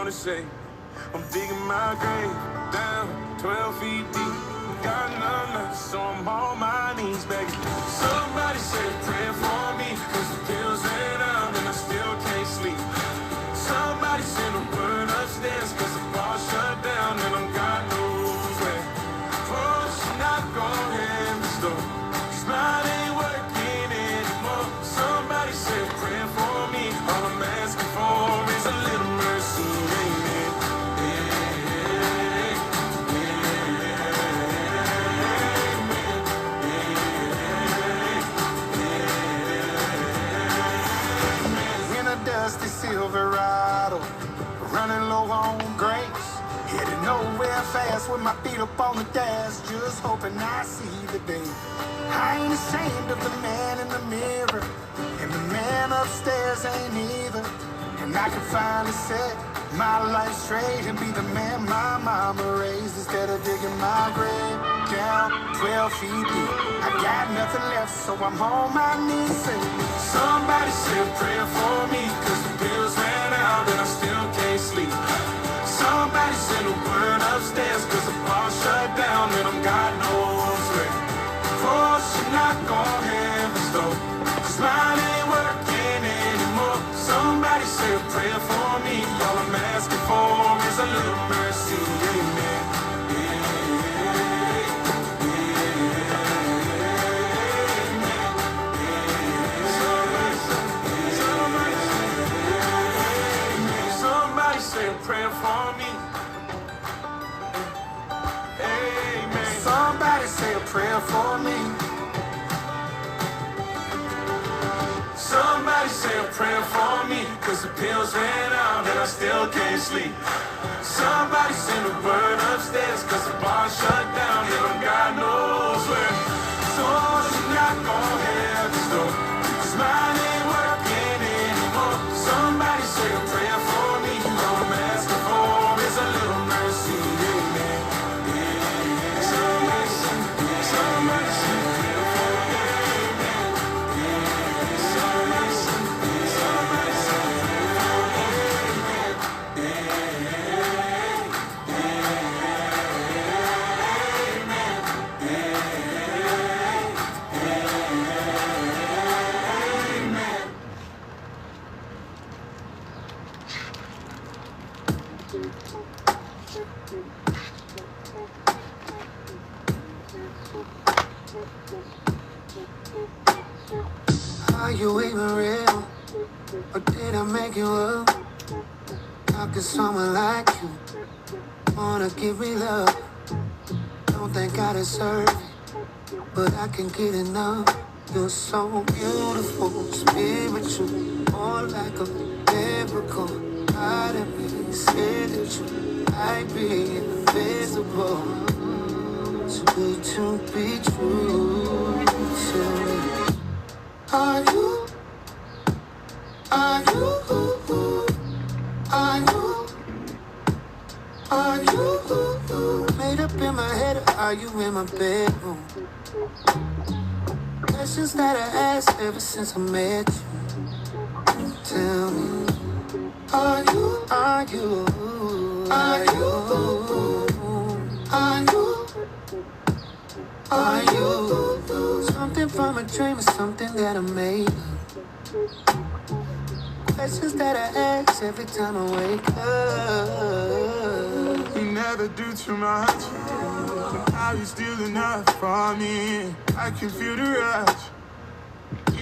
wanna say. I'm digging my grave down 12 feet deep. Got none left, so I'm on my knees begging. Somebody said pray for me, cause the pills ran out and I still can't sleep. Somebody send a word upstairs, cause the bar shut down and I'm God knows where. Oh, she knock on heaven's door, cause mine ain't working anymore. Somebody said pray for me, all I'm asking for is a little mercy, amen. Dusty Silverado, running low on grace, heading nowhere fast with my feet up on the dash, just hoping I see the day. I ain't ashamed of the man in the mirror, and the man upstairs ain't either. And I can finally set my life straight and be the man my mama raised, instead of digging my grave down 12 feet deep. I got nothing left, so I'm on my knees saying, somebody said pray for me, cause the bills ran out and I still can't sleep. Somebody send a word upstairs, cause the bar shut down and I'm God knows where. Oh, she knock on heaven's door, cause mine ain't working anymore. Somebody say a prayer for me, all I'm asking for is a little mercy, amen. Somebody say a prayer for me, amen. Somebody say a prayer for me. Somebody say a prayer for me, cause the pills ran out and I still can't sleep. Somebody send a word upstairs, cause the bar shut down and God knows where. So she knock on heaven's door, cause mine ain't working anymore. Somebody say a prayer for me, all I'm asking for is a little mercy, amen. Somebody say a prayer for me, amen. Somebody say a prayer for me, are you even real? Or did I make you up? How could someone like you wanna give me love? Don't think I deserve it, but I can get enough. You're so beautiful, spiritual, more like a miracle. Part of me scared that you might be invisible. Too good to be true. Tell me, are you, are you, are you, are you made up in my head, or are you in my bedroom? Questions that I asked ever since I met you. Tell me, are you, are you, are you, are you, are you something from a dream or something that I made? Questions that I ask every time I wake up. You never do too much, but now you still enough for me. I can feel the rush,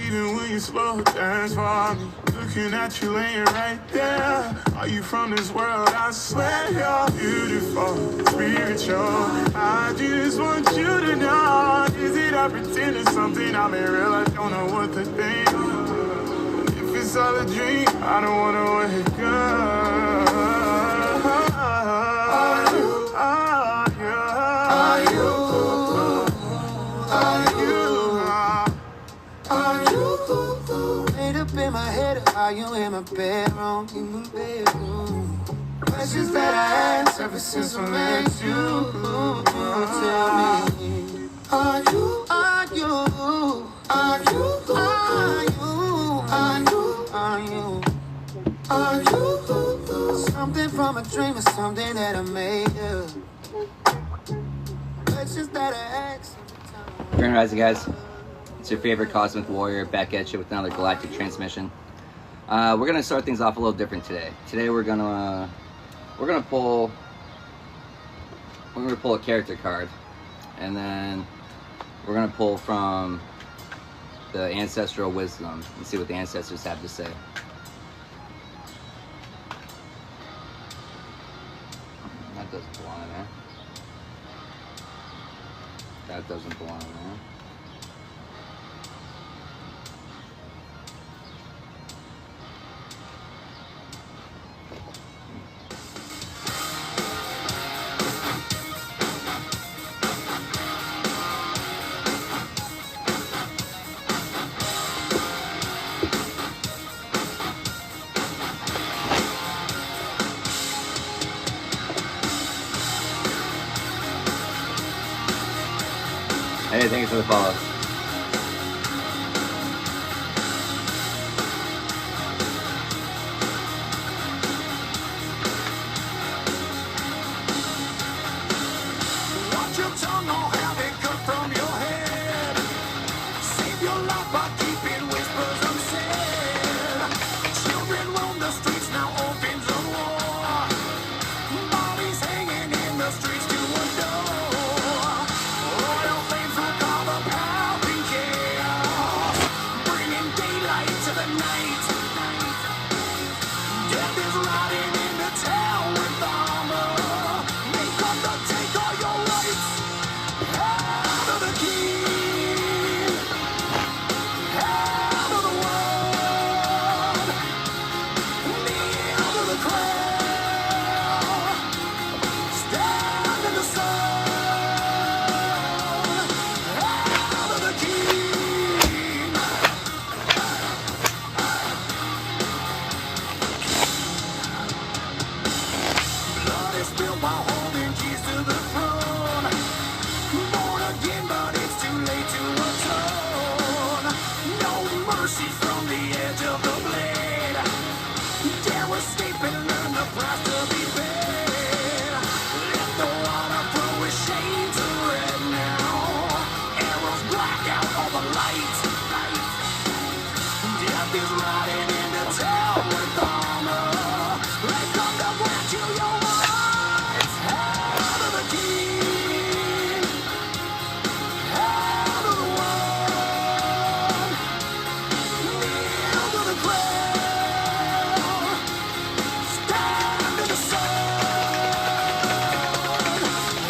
even when you slow dance for me. Looking at you laying right there. Are you from this world? I swear you're beautiful, spiritual. I just want you to know, is it I pretend it's something I'm in real? I don't know what to think. If it's all a dream, I don't wanna wake up. Are you, are you, are you, are you, are you Made up in my head, or are you in my bedroom? In my bedroom. Questions that I asked ever since I met you. Tell me, are you, are you, are you, are you, are you, are you, are you something from from a dream of something that I made. It's just that I asked. Grand Rising, guys. It's your favorite Cosmic Warrior back at you with another Galactic Transmission. We're gonna start things off a little different today. Today we're gonna pull a character card, and then we're gonna pull from the Ancestral Wisdom and see what the ancestors have to say. That doesn't belong in there. That doesn't belong in there. Hey, thank you for the follow. Watch your tongue or have it cut from your head. Save your life by keeping whispers unsaid. Children roam the streets, now orphans of war. Bodies hanging in the streets to adore. Oil flames will cover pounding chaos, bringing daylight to the night. Death is riding into town with armor. They come to take all your rights. Out of the king, out of the world, kneel to the crown, stand in the sun. Out of the king. Blood is spilled while holding keys to the throne. Born again, but it's too late to atone. No mercy from the edge of the blade. Dare escape and learn the price to be paid. Let the water flow with shades of red now. Arrows black out all the light. Death is riding into town with armor. They come to grant you your rights. Out of the king, out of the world, kneel to the ground, stand in the sun.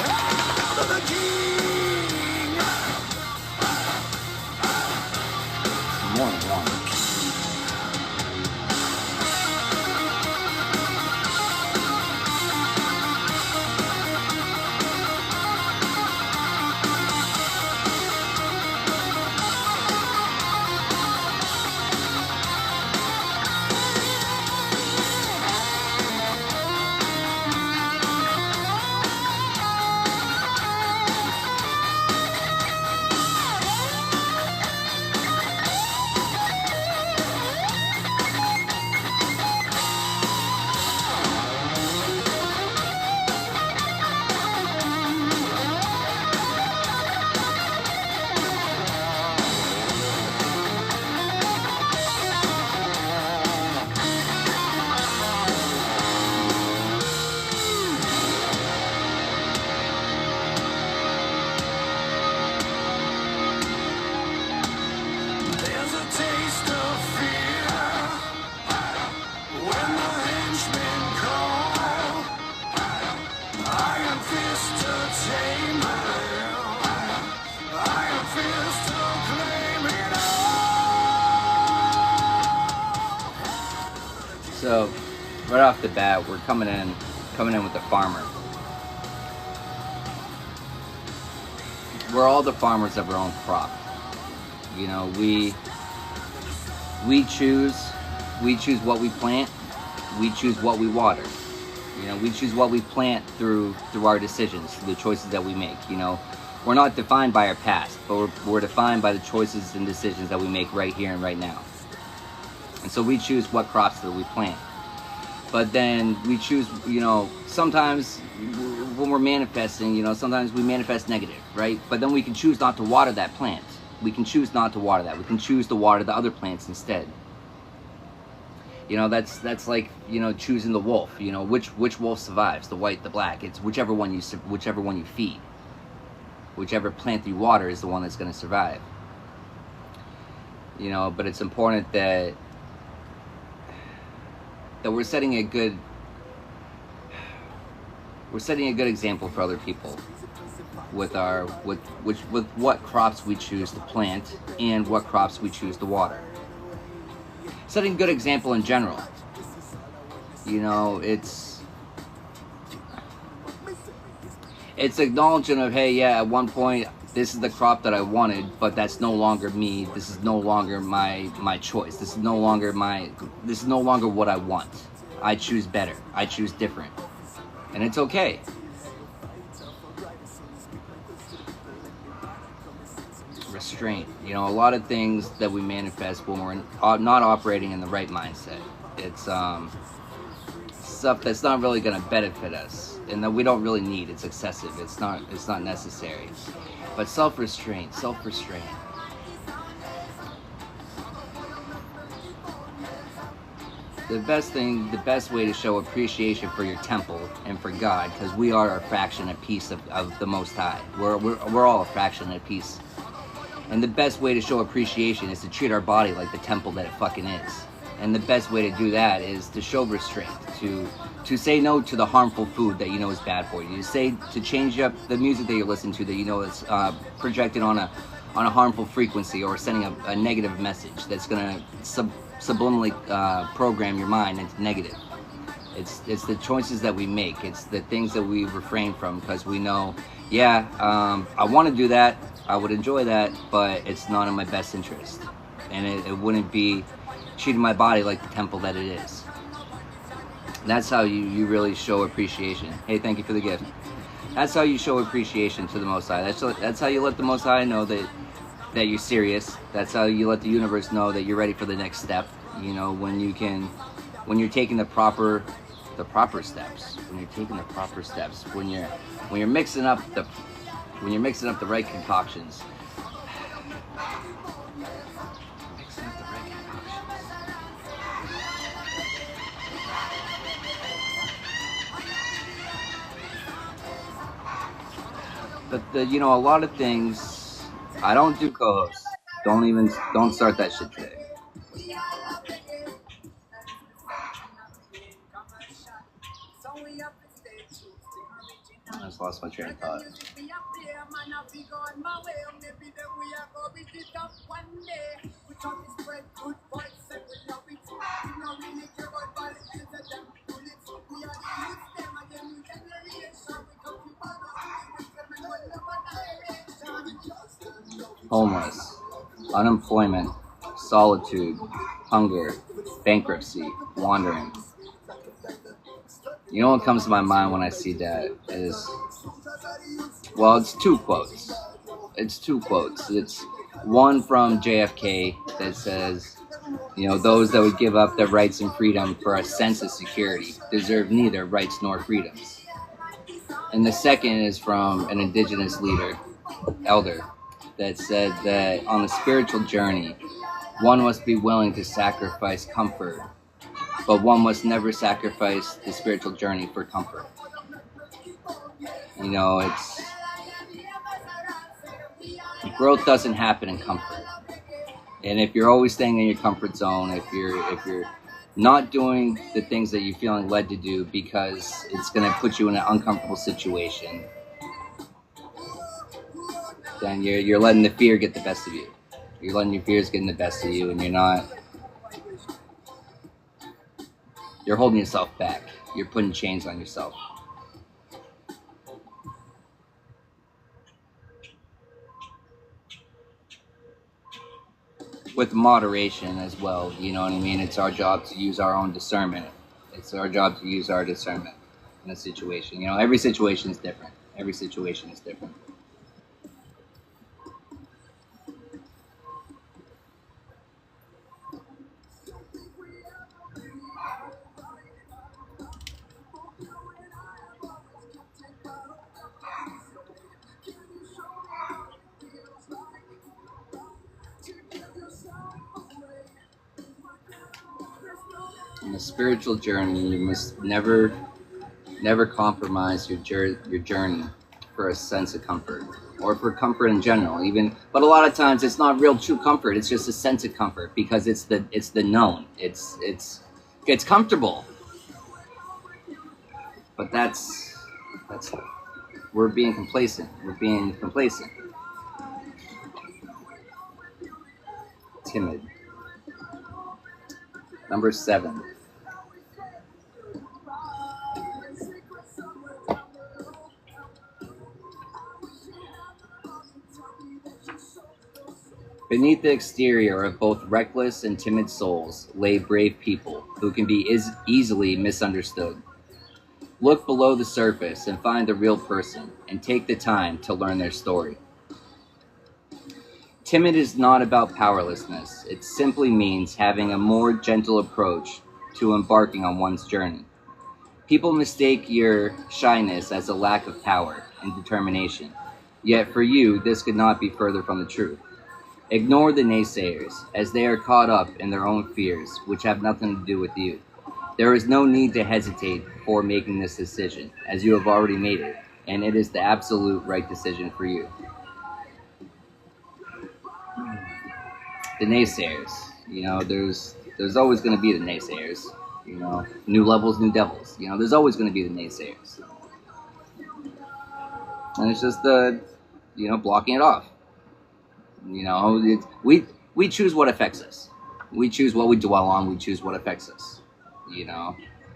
Out of the king. Morning, morning. There's a taste of fear when the henchmen call. Iron fist to tame them. Iron fist to claim it all. So, right off the bat, we're coming in with the farmer. We're all the farmers of our own crop. You know, we choose what we plant. We choose what we water. You know, we choose what we plant through our decisions, the choices that we make. You know, we're not defined by our past, but we're defined by the choices and decisions that we make right here and right now. And so we choose what crops that we plant. But then we choose, sometimes when we're manifesting, sometimes we manifest negative, right? But then we can choose not to water that plant. We can choose not to water that. We can choose to water the other plants instead. That's like, choosing the wolf. Which wolf survives, the white, the black. It's whichever one you feed. Whichever plant you water is the one that's going to survive. But it's important that we're setting a good example for other people with what crops we choose to plant and what crops we choose to water. Setting a good example in general. It's acknowledging of, hey, yeah, at one point this is the crop that I wanted, but that's no longer me. This is no longer my choice. This is no longer what I want. I choose better. I choose different. And it's okay. Restraint. A lot of things that we manifest when we're not operating in the right mindset. It's stuff that's not really going to benefit us and that we don't really need. It's excessive. It's not necessary. But self-restraint. The best way to show appreciation for your temple and for God, because we are a fraction, a piece of the Most High. We're all a fraction, a piece. And the best way to show appreciation is to treat our body like the temple that it fucking is. And the best way to do that is to show restraint, to say no to the harmful food that you know is bad for you. To change up the music that you listen to that you know is projected on a harmful frequency or sending a negative message that's gonna subliminally program your mind into negative. It's the choices that we make. It's the things that we refrain from because we know, I want to do that. I would enjoy that, but it's not in my best interest, and it wouldn't be treating my body like the temple that it is. And that's how you really show appreciation. Hey, thank you for the gift. That's how you show appreciation to the Most High. That's how you let the Most High know that you're serious. That's how you let the universe know that you're ready for the next step. When you're taking the proper steps. When you're mixing up the right concoctions. But a lot of things, I don't do co-hosts. Don't start that shit today. I just lost my train of thought. Homeless, unemployment, solitude, hunger, bankruptcy, wandering. What comes to my mind when I see that is, it's two quotes. It's one from JFK that says, those that would give up their rights and freedom for a sense of security deserve neither rights nor freedoms. And the second is from an indigenous elder, that said that on the spiritual journey, one must be willing to sacrifice comfort, but one must never sacrifice the spiritual journey for comfort. Growth doesn't happen in comfort. And if you're always staying in your comfort zone, if you're not doing the things that you're feeling led to do because it's going to put you in an uncomfortable situation, then you're letting the fear get the best of you. You're letting your fears get in the best of you, and you're holding yourself back. You're putting chains on yourself. With moderation as well, you know what I mean? It's our job to use our own discernment. It's our job to use our discernment in a situation. Every situation is different. a spiritual journey, you must never compromise your journey for a sense of comfort or for comfort in general. Even, but a lot of times it's not real true comfort. It's just a sense of comfort because it's the known. It's comfortable. But that's we're being complacent. We're being complacent. Timid. Number 7. Beneath the exterior of both reckless and timid souls lay brave people who can be easily misunderstood. Look below the surface and find the real person, and take the time to learn their story. Timid is not about powerlessness. It simply means having a more gentle approach to embarking on one's journey. People mistake your shyness as a lack of power and determination. Yet for you, this could not be further from the truth. Ignore the naysayers, as they are caught up in their own fears, which have nothing to do with you. There is no need to hesitate before making this decision, as you have already made it, and it is the absolute right decision for you. The naysayers, there's always going to be the naysayers. New levels, new devils. There's always going to be the naysayers, and it's just blocking it off. We choose what affects us. We choose what we dwell on. We choose what affects us.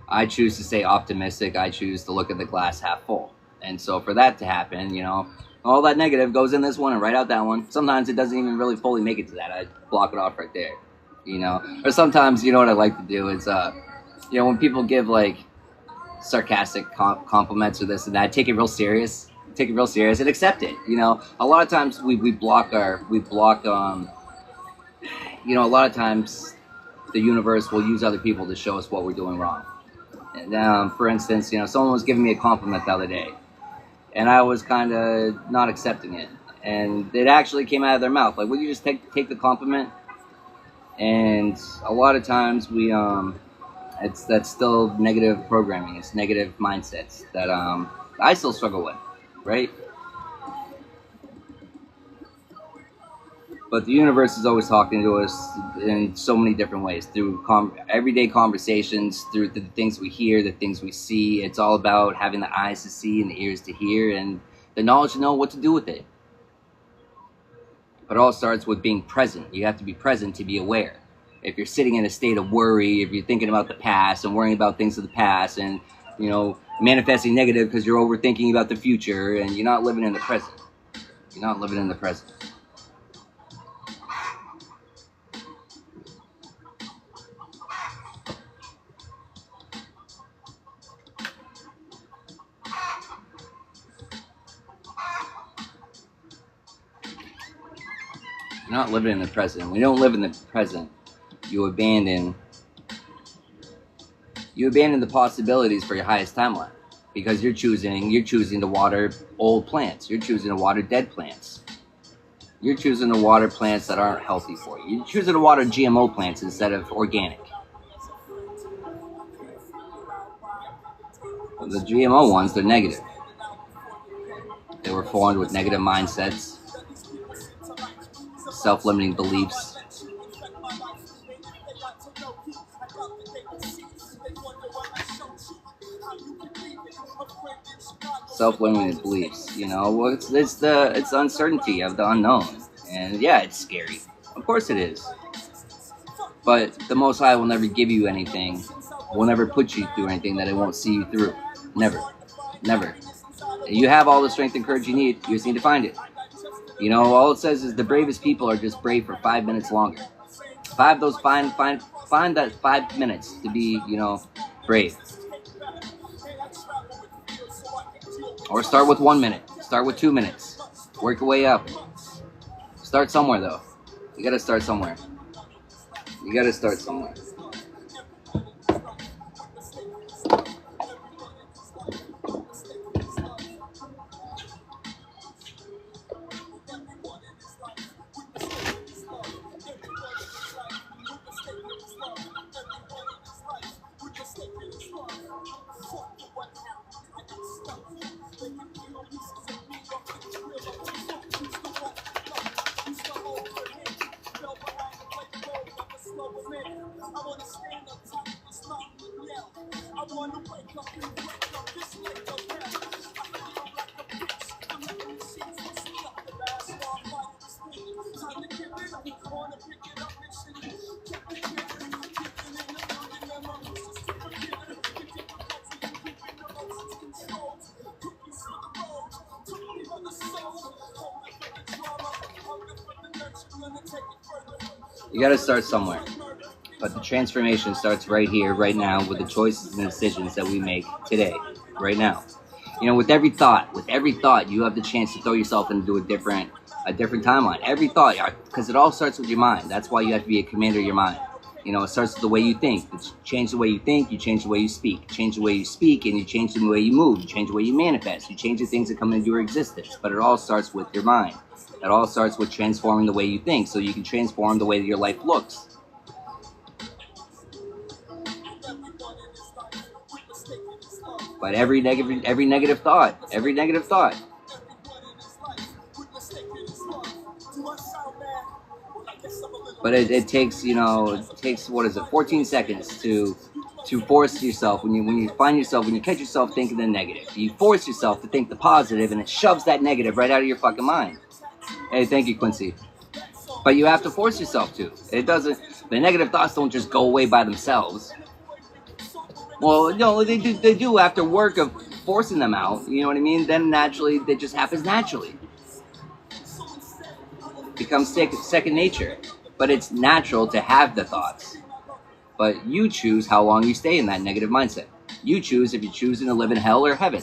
I choose to stay optimistic. I choose to look at the glass half full. And so for that to happen, all that negative goes in this one and right out that one. Sometimes it doesn't even really fully make it to that. I block it off right there. Or sometimes, what I like to do is, when people give like sarcastic compliments or this and that, I take it real serious. And accept it. A lot of times a lot of times the universe will use other people to show us what we're doing wrong. And for instance, someone was giving me a compliment the other day, and I was kind of not accepting it, and it actually came out of their mouth like, "Would you just take the compliment?" And a lot of times that's still negative programming. It's negative mindsets that I still struggle with. Right? But the universe is always talking to us in so many different ways, through everyday conversations, through the things we hear, the things we see. It's all about having the eyes to see and the ears to hear and the knowledge to know what to do with it. But it all starts with being present. You have to be present to be aware. If you're sitting in a state of worry, if you're thinking about the past and worrying about things of the past and, manifesting negative because you're overthinking about the future and you're not living in the present. You're not living in the present. You're not living in the present. When you don't live in the present, you abandon the possibilities for your highest timeline, because you're choosing to water old plants. You're choosing to water dead plants. You're choosing to water plants that aren't healthy for you. You're choosing to water GMO plants instead of organic. The GMO ones, they're negative. They were formed with negative mindsets, self-limiting beliefs. Self-limiting beliefs, it's uncertainty of the unknown, and yeah, it's scary. Of course it is. But the Most High will never give you anything, will never put you through anything that it won't see you through. Never. You have all the strength and courage you need. You just need to find it. All it says is the bravest people are just brave for 5 minutes longer. Find that 5 minutes to be, brave. Or start with 1 minute. Start with 2 minutes. Work your way up. Start somewhere, though. You gotta start somewhere. You got to start somewhere. But the transformation starts right here, right now, with the choices and decisions that we make today, right now. You know, with every thought, you have the chance to throw yourself into a different timeline. Every thought, because it all starts with your mind. That's why you have to be a commander of your mind. You know, it starts with the way you think. It's change the way you think, you change the way you speak. Change the way you speak, and you change the way you move. You change the way you manifest. You change the things that come into your existence. But it all starts with your mind. It all starts with transforming the way you think, so you can transform the way that your life looks. But every negative thought. But it takes, what is it, 14 seconds to force yourself, when you catch yourself thinking the negative, you force yourself to think the positive, and it shoves that negative right out of your fucking mind. Hey, thank you, Quincy. But you have to force yourself to. The negative thoughts don't just go away by themselves. Well, no, they do after work of forcing them out, you know what I mean? Then naturally, it just happens naturally. Becomes second nature. But it's natural to have the thoughts. But you choose how long you stay in that negative mindset. You choose if you're choosing to live in hell or heaven.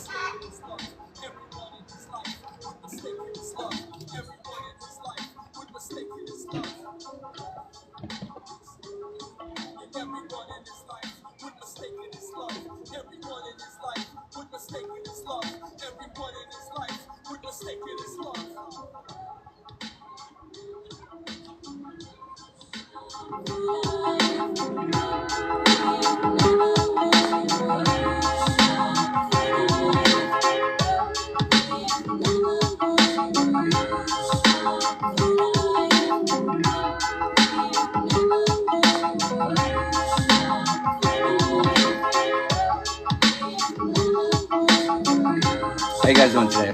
How you guys doing today?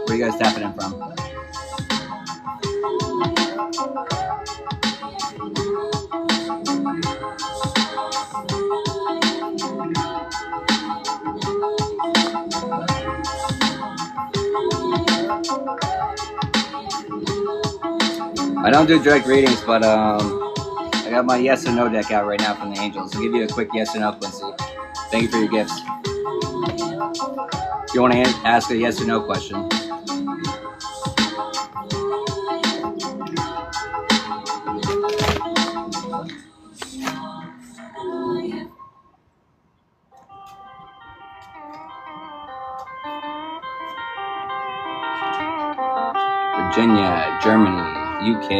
Where are you guys tapping in from? I don't do direct readings, but I got my yes or no deck out right now from the angels. I'll give you a quick yes or no, Quincy. Thank you for your gifts. If you want to ask a yes or no question. Virginia, Germany, UK.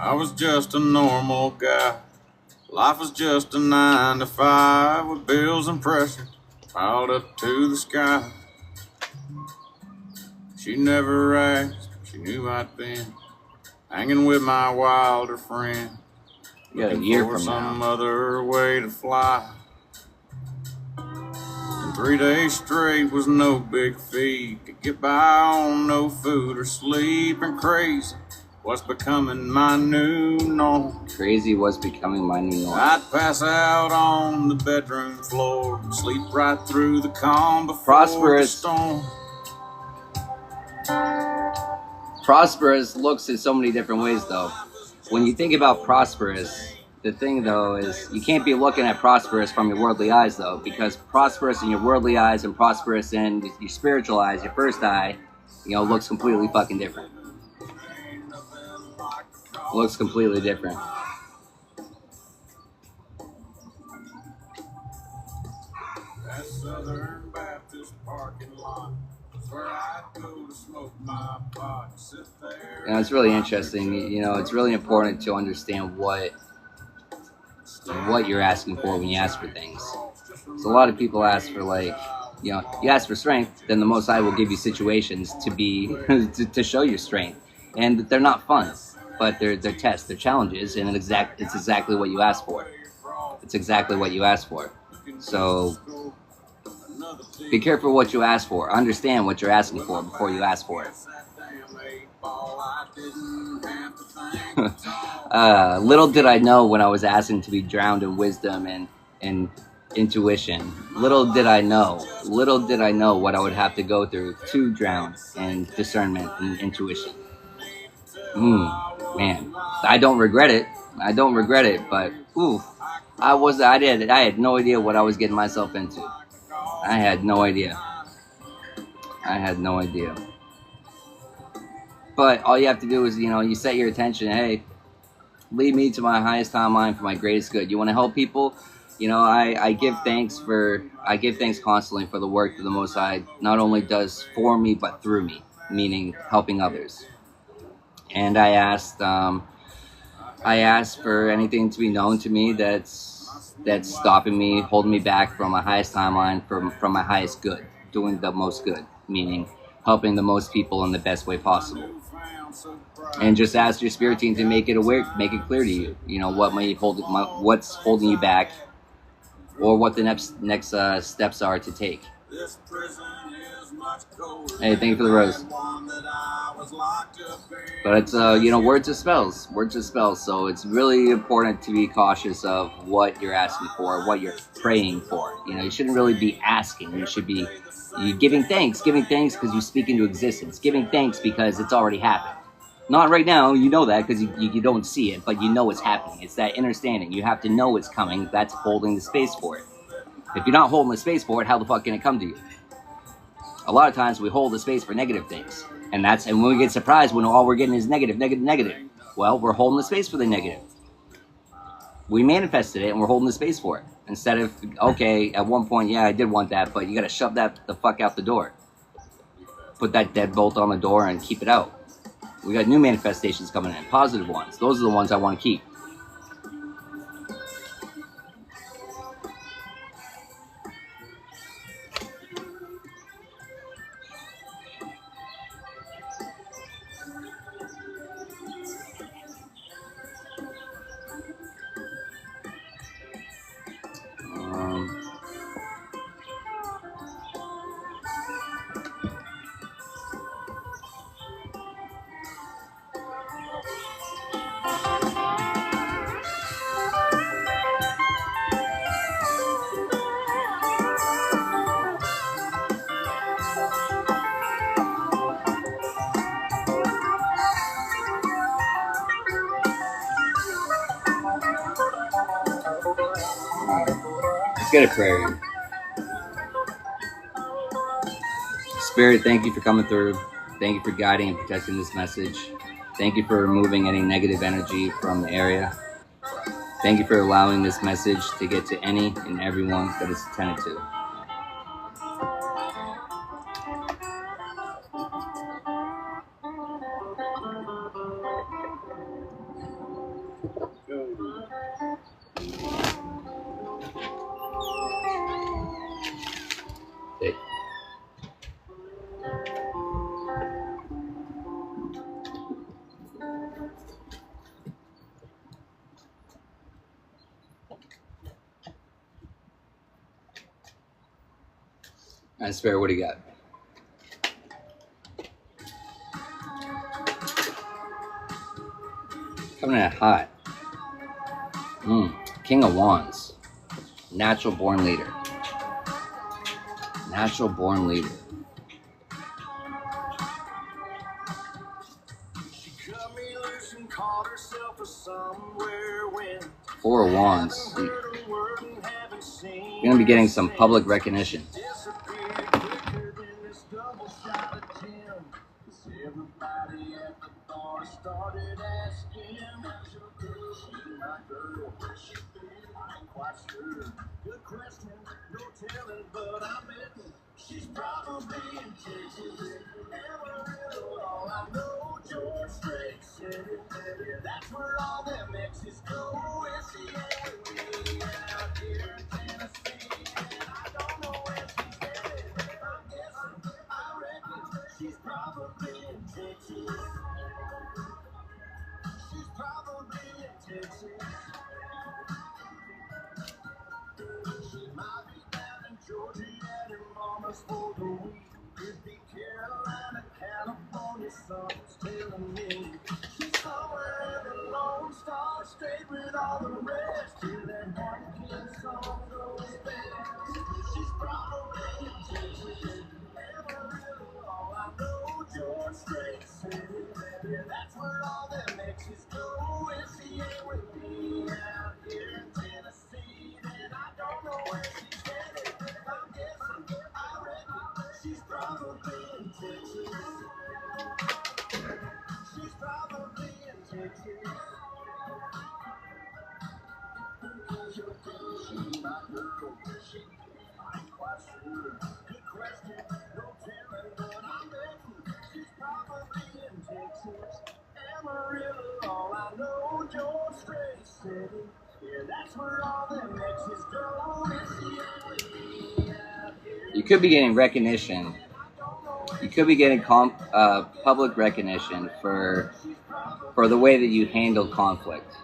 I was just a normal guy. Life was just a 9 to 5 with bills and pressure piled up to the sky. She never asked, she knew I'd been hanging with my wilder friend. You got a year for from some now. other way to fly. And 3 days straight was no big feat. Could get by on no food or sleep, and crazy was becoming my new norm. Crazy was becoming my new norm. I'd pass out on the bedroom floor, sleep right through the calm before Prosperous. the storm. Prosperous looks in so many different ways, though. When you think about prosperous, the thing, though, is you can't be looking at prosperous from your worldly eyes, though, because prosperous in your worldly eyes and prosperous in your spiritual eyes, your first eye, looks completely fucking different. Looks completely different. That Southern Baptist parking lot is where I'd go to smoke my pot, sit there. It's really interesting. It's really important to understand what you're asking for when you ask for things. So a lot of people ask for, you ask for strength, then the Most High will give you situations to be to show your strength, and they're not fun. But they're tests, they're challenges, and it's exactly what you asked for. It's exactly what you asked for. So be careful what you ask for. Understand what you're asking for before you ask for it. Little did I know when I was asking to be drowned in wisdom and intuition. Little did I know what I would have to go through to drown in discernment and intuition. Man, I don't regret it. But ooh, I had no idea what I was getting myself into. I had no idea. But all you have to do is, you set your attention. Hey, lead me to my highest timeline for my greatest good. You want to help people? I give thanks constantly for the work that the Most High not only does for me but through me, meaning helping others. And I asked for anything to be known to me that's stopping me, holding me back from my highest timeline, from my highest good, doing the most good, meaning helping the most people in the best way possible. And just ask your spirit team to make it clear to you, what's holding you back, or what the next steps are to take. Hey, thank you for the rose. But it's words are spells. So it's really important to be cautious of what you're asking for, what you're praying for. You shouldn't really be asking. You should be giving thanks because you speak into existence. Giving thanks because it's already happened. Not right now, you know that because you don't see it, but you know it's happening. It's that understanding. You have to know it's coming. That's holding the space for it. If you're not holding the space for it, how the fuck can it come to you? A lot of times we hold the space for negative things. And when we get surprised when all we're getting is negative. Well, we're holding the space for the negative. We manifested it and we're holding the space for it. Instead of, okay, at one point, yeah, I did want that, but you gotta shove that the fuck out the door. Put that deadbolt on the door and keep it out. We got new manifestations coming in, positive ones. Those are the ones I want to keep. Let's get a prayer in. Spirit, thank you for coming through. Thank you for guiding and protecting this message. Thank you for removing any negative energy from the area. Thank you for allowing this message to get to any and everyone that it's intended to. All right, Spirit, what do you got? Coming in hot. King of Wands. Natural born leader. Four of Wands. You're going to be getting some public recognition. feeling me. She's somewhere in the Lone Star State with all the rest. Till that Hopkins song goes fast. She's probably in Texas, Amarillo. Oh, I know George Strait City. Yeah, that's where all them exes go. If she ain't with me out here in Tennessee, then I don't know where she's headed. I'm guessing, I reckon she's probably in Texas. She's probably in Texas. Your she might look over. I'm quite sure. Good question. No telling, but I reckon she's probably in Texas. Amarillo, all I know, George Strait City. Yeah, that's where all them exes go. If she ain't with me out here. You could be getting recognition. You could be getting public recognition for the way that you handle conflict,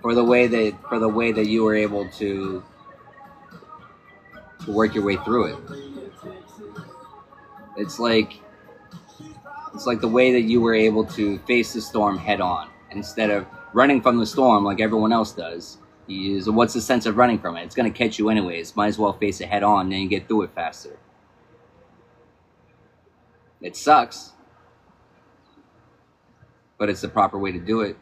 for the way that you were able to work your way through it. It's like the way that you were able to face the storm head on instead of running from the storm like everyone else does. What's the sense of running from it? It's going to catch you anyways. Might as well face it head on, and then you get through it faster. It sucks, but it's the proper way to do it.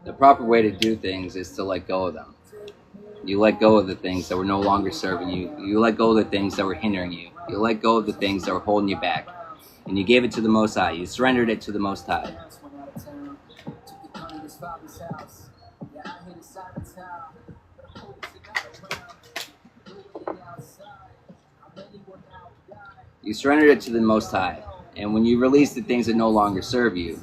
The proper way to do things is to let go of them. You let go of the things that were no longer serving you. You let go of the things that were hindering you. You let go of the things that were holding you back. And you gave it to the Most High. You surrendered it to the Most High. You surrendered it to the Most High. And when you released the things that no longer serve you,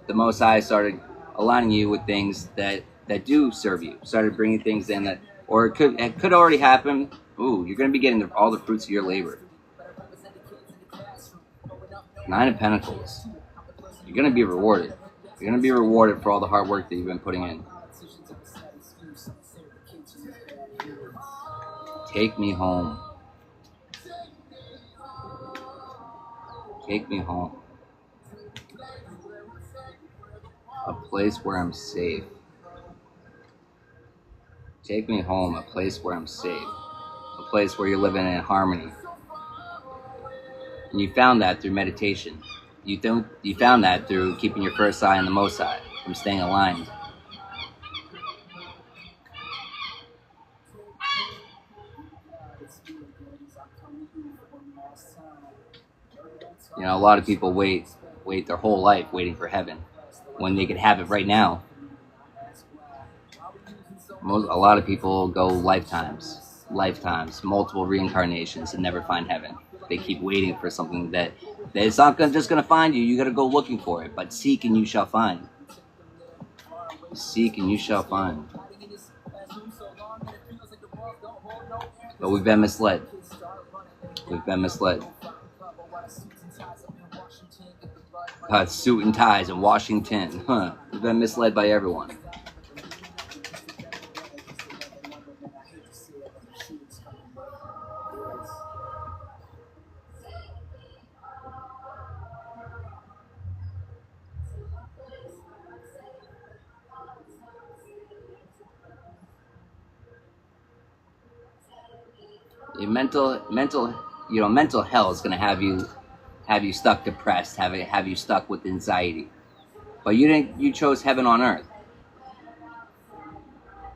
the Most High started aligning you with things that do serve you. Started bringing things in that, or it could already happen. Ooh, you're going to be getting all the fruits of your labor. 9 of Pentacles. You're going to be rewarded. You're going to be rewarded for all the hard work that you've been putting in. Take me home. Take me home. A place where I'm safe. Take me home, a place where I'm safe. A place where you're living in harmony. And you found that through meditation. You found that through keeping your first eye on the Most High, from staying aligned. You know, a lot of people wait their whole life waiting for heaven when they could have it right now. A lot of people go lifetimes, multiple reincarnations, and never find heaven. They keep waiting for something that it's not just going to find you. You got to go looking for it. But seek and you shall find. Seek and you shall find. But we've been misled. We've been misled. Suit and ties in Washington. We've been misled by everyone. Your mental hell is going to have you stuck depressed, have you stuck with anxiety. But you chose heaven on earth.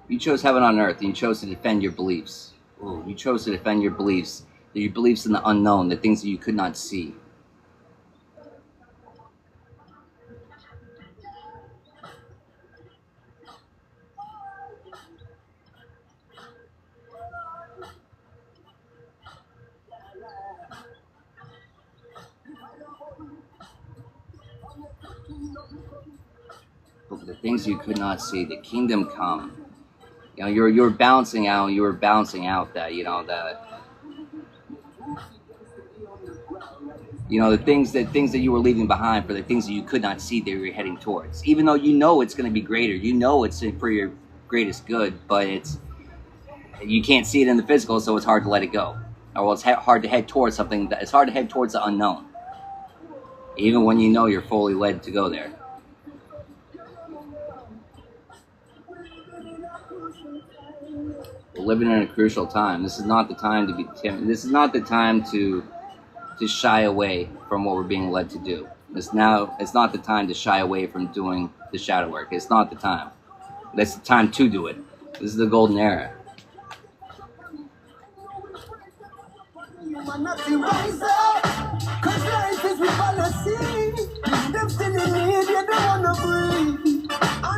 You chose heaven on earth, and you chose to defend your beliefs. Ooh, you chose to defend your beliefs in the unknown, the things that you could not see. the things you could not see, the kingdom come. You know, you're balancing out. You were balancing out that the things that you were leaving behind for the things that you could not see that you're heading towards. Even though you know it's going to be greater, you know it's for your greatest good, but you can't see it in the physical, so it's hard to let it go. Or it's hard to head towards something. It's hard to head towards the unknown, even when you know you're fully led to go there. We're living in a crucial time. This is not the time to be timid. This is not the time to shy away from what we're being led to do. It's not the time to shy away from doing the shadow work. It's not the time. That's the time to do it. This is the golden era. I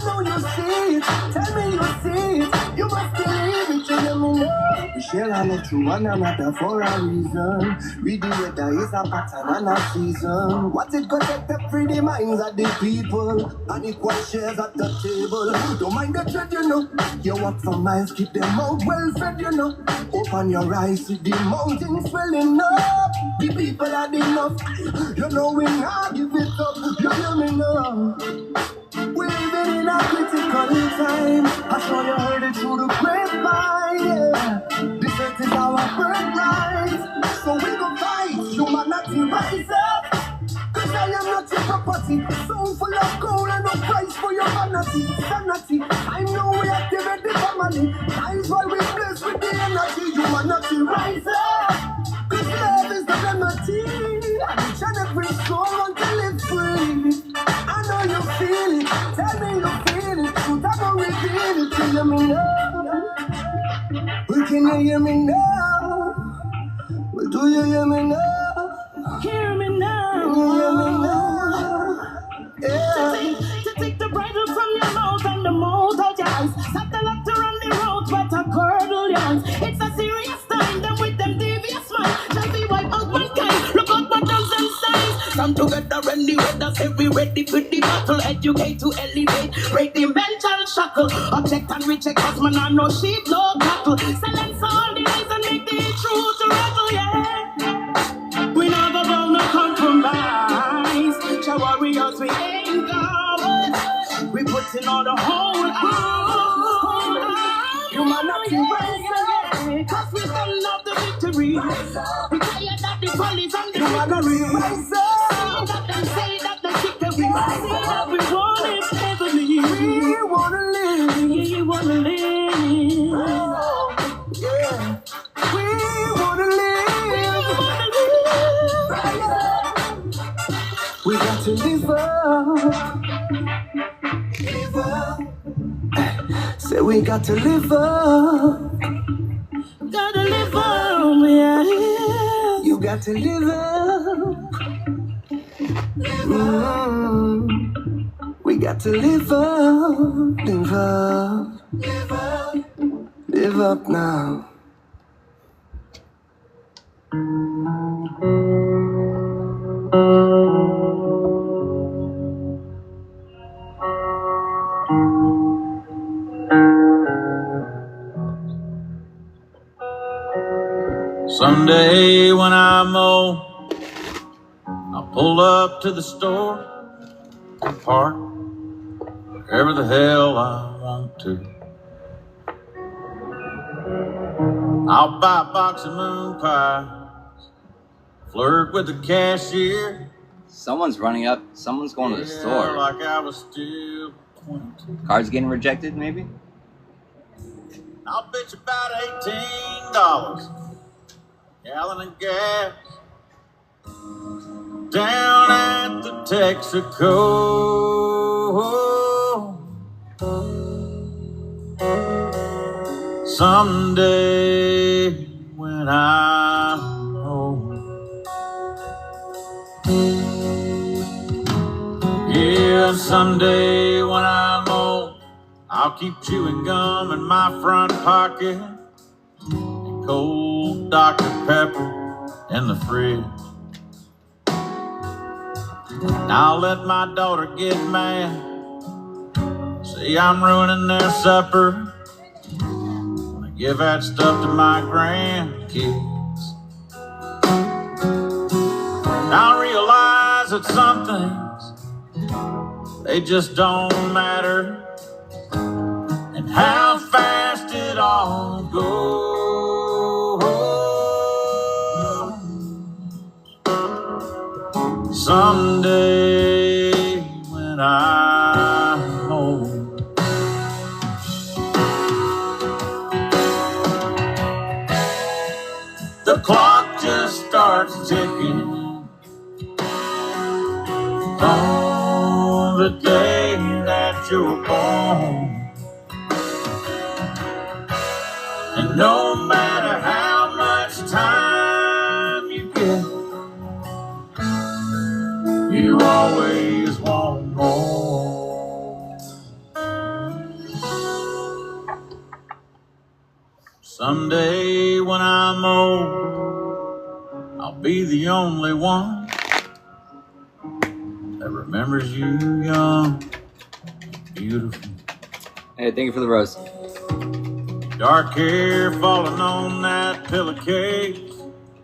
know you see it. Tell me you see it. You must believe it. You let me know. We share our love through one another for a reason. Read the weather is a pattern and a season. What it gonna take to free the minds of the people and equal shares at the table. Don't mind the trade, you know. You walk for miles, keep them out well fed, you know. Open your eyes, see the mountains swelling up. The people are enough. You know we not give it up. You hear me now. We're living in a critical time. I saw you heard it through the grapevine, yeah. This earth is our birthright. So we gon' fight, humanity rise up. Cause I am not your property. Soul full of gold and no price for your vanity. Sanity, I know we activate the family. Times while we blessed with the energy. Humanity rise up. Cause love is the remedy. Each and every soul until it's free. I know you feel it. Tell me you feel it. Truth I don't reveal it. You hear me now? Well, can you hear me now? Well, do you hear me now? Hear me now. Can you hear me now? Yeah. To take the bridle from your mouth and the mouth out your eyes. Stop the laughter on the road, but a curdle your eyes. It's a serious time, them with them devious minds. Shall be wiped out mankind. Look out buttons and signs. Come together and the weather say we ready for the battle. Educate to elevate, break the mental shackle. Object and reject, cause man are no sheep, no cattle. Silence all the lies and make the truth rebel, yeah. We never gonna no compromise. Show warriors, we ain't cowards. We put in all the whole humanity rise, cause we don't love the victory. We tired of the police and the humanity rise. Say that the victory. Everyone is heavenly. We wanna live. You wanna live. Oh, yeah. We wanna live. We got to live up. Live up. Say we got to live up. Gotta live up, yeah. You got to live up. We got to live up. Live up. Live up. Live up now. Someday when I'm old, I'll pull up to the store and park wherever the hell I want to. I'll buy a box of moon pies, flirt with the cashier. Someone's running up. Someone's going to the store. Like I was still 22. Cards getting rejected, maybe? I'll bitch about $18. Gallon of gas down at the Texaco. Someday when I'm old, yeah, someday when I'm old, I'll keep chewing gum in my front pocket. Cold Dr. Pepper in the fridge. And I'll let my daughter get mad See, I'm ruining their supper. I give that stuff to my grandkids. I realize that some things, they just don't matter. And how fast it all goes. Someday when I'm old, the clock just starts ticking on the day that you're born. And no matter how much time you get, you always want more. Someday when I'm old, I'll be the only one that remembers you young, beautiful. Hey, thank you for the rose. Dark hair falling on that pillowcase,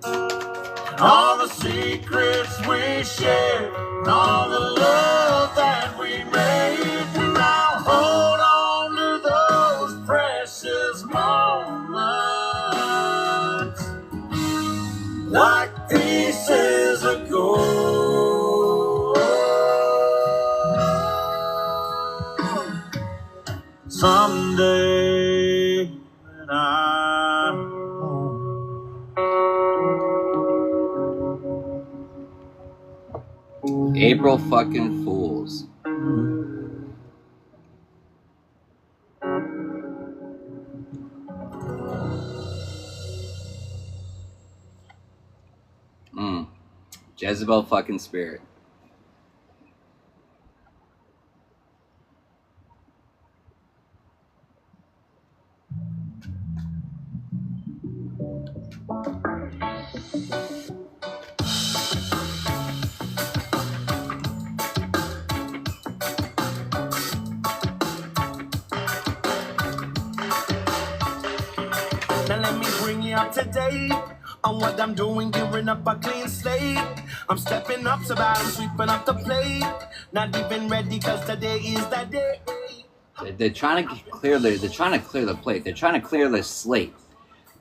and all the secrets we shared, and all the love that we made. And I'll hold on to those precious moments like pieces of gold. Someday when I'm home. April fucking Fools. Jezebel fucking Spirit. Now let me bring you up to date on what I'm doing, gearing up a clean slate. I'm stepping up, so bad I'm sweeping up the plate. Not even ready, cause today is the day. They're trying to clear the plate. They're trying to clear the slate.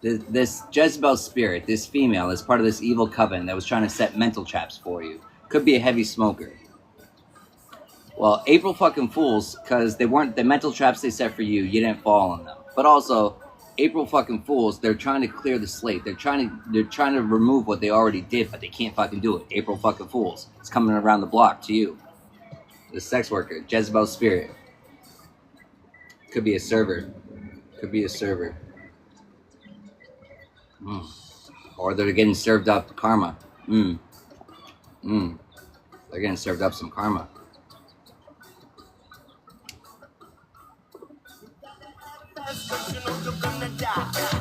This Jezebel Spirit, this female, is part of this evil coven that was trying to set mental traps for you. Could be a heavy smoker. Well, April fucking Fools, because they weren't the mental traps they set for you. You didn't fall on them. But also, April fucking Fools. They're trying to clear the slate. They're trying to remove what they already did, but they can't fucking do it. April fucking Fools. It's coming around the block to you. The sex worker, Jezebel Spirit. Could be a server. Could be a server. Or they're getting served up karma. They're getting served up some karma.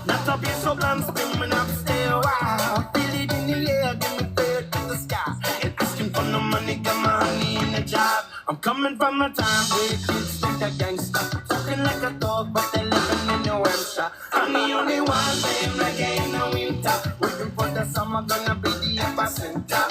Not to be so blunt, screaming up, stay a while. Feel it in the air, give me fair to the sky. Ain't asking for no money, got my honey in the job. I'm coming from a time where kids think they're gangsta. Talking like a dog, but they're living in New Hampshire. I'm the only one playing reggae in the winter. Waiting for the summer, gonna be the epicenter.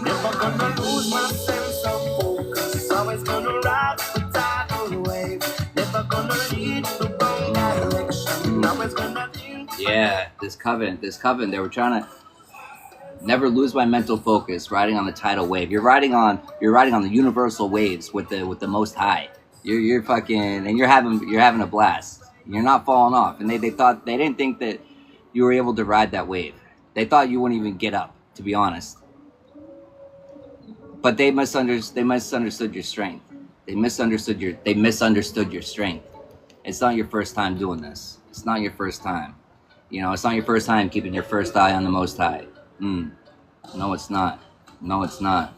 Never gonna lose my sense of focus. Always gonna ride the tidal wave. Never gonna lead the wrong direction. Always gonna think. Yeah, this coven, they were trying to never lose my mental focus, riding on the tidal wave. You're riding on the universal waves with the Most High. You're fucking, and you're having a blast. You're not falling off. And they didn't think that you were able to ride that wave. They thought you wouldn't even get up, to be honest. But they misunderstood your strength. They misunderstood your strength. It's not your first time doing this. It's not your first time. You know, it's not your first time keeping your first eye on the Most High. No, it's not. No, it's not.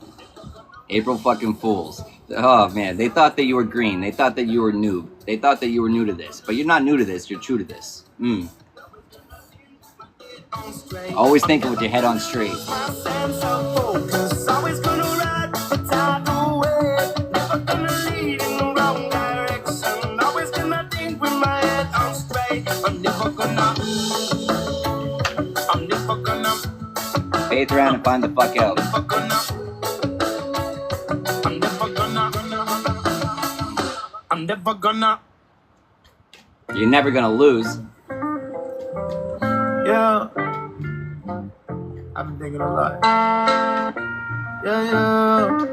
April fucking Fools. Oh, man. They thought that you were green. They thought that you were noob. They thought that you were new to this. But you're not new to this. You're true to this. Always thinking with your head on straight. My sense of focus, always gonna ride without the way. Never gonna lead in the wrong direction. Always gonna think with my head on straight. I'm never gonna, Faith around and find the fuck out. I'm never gonna. You're never gonna lose. Yeah. I've been thinking a lot. Yeah.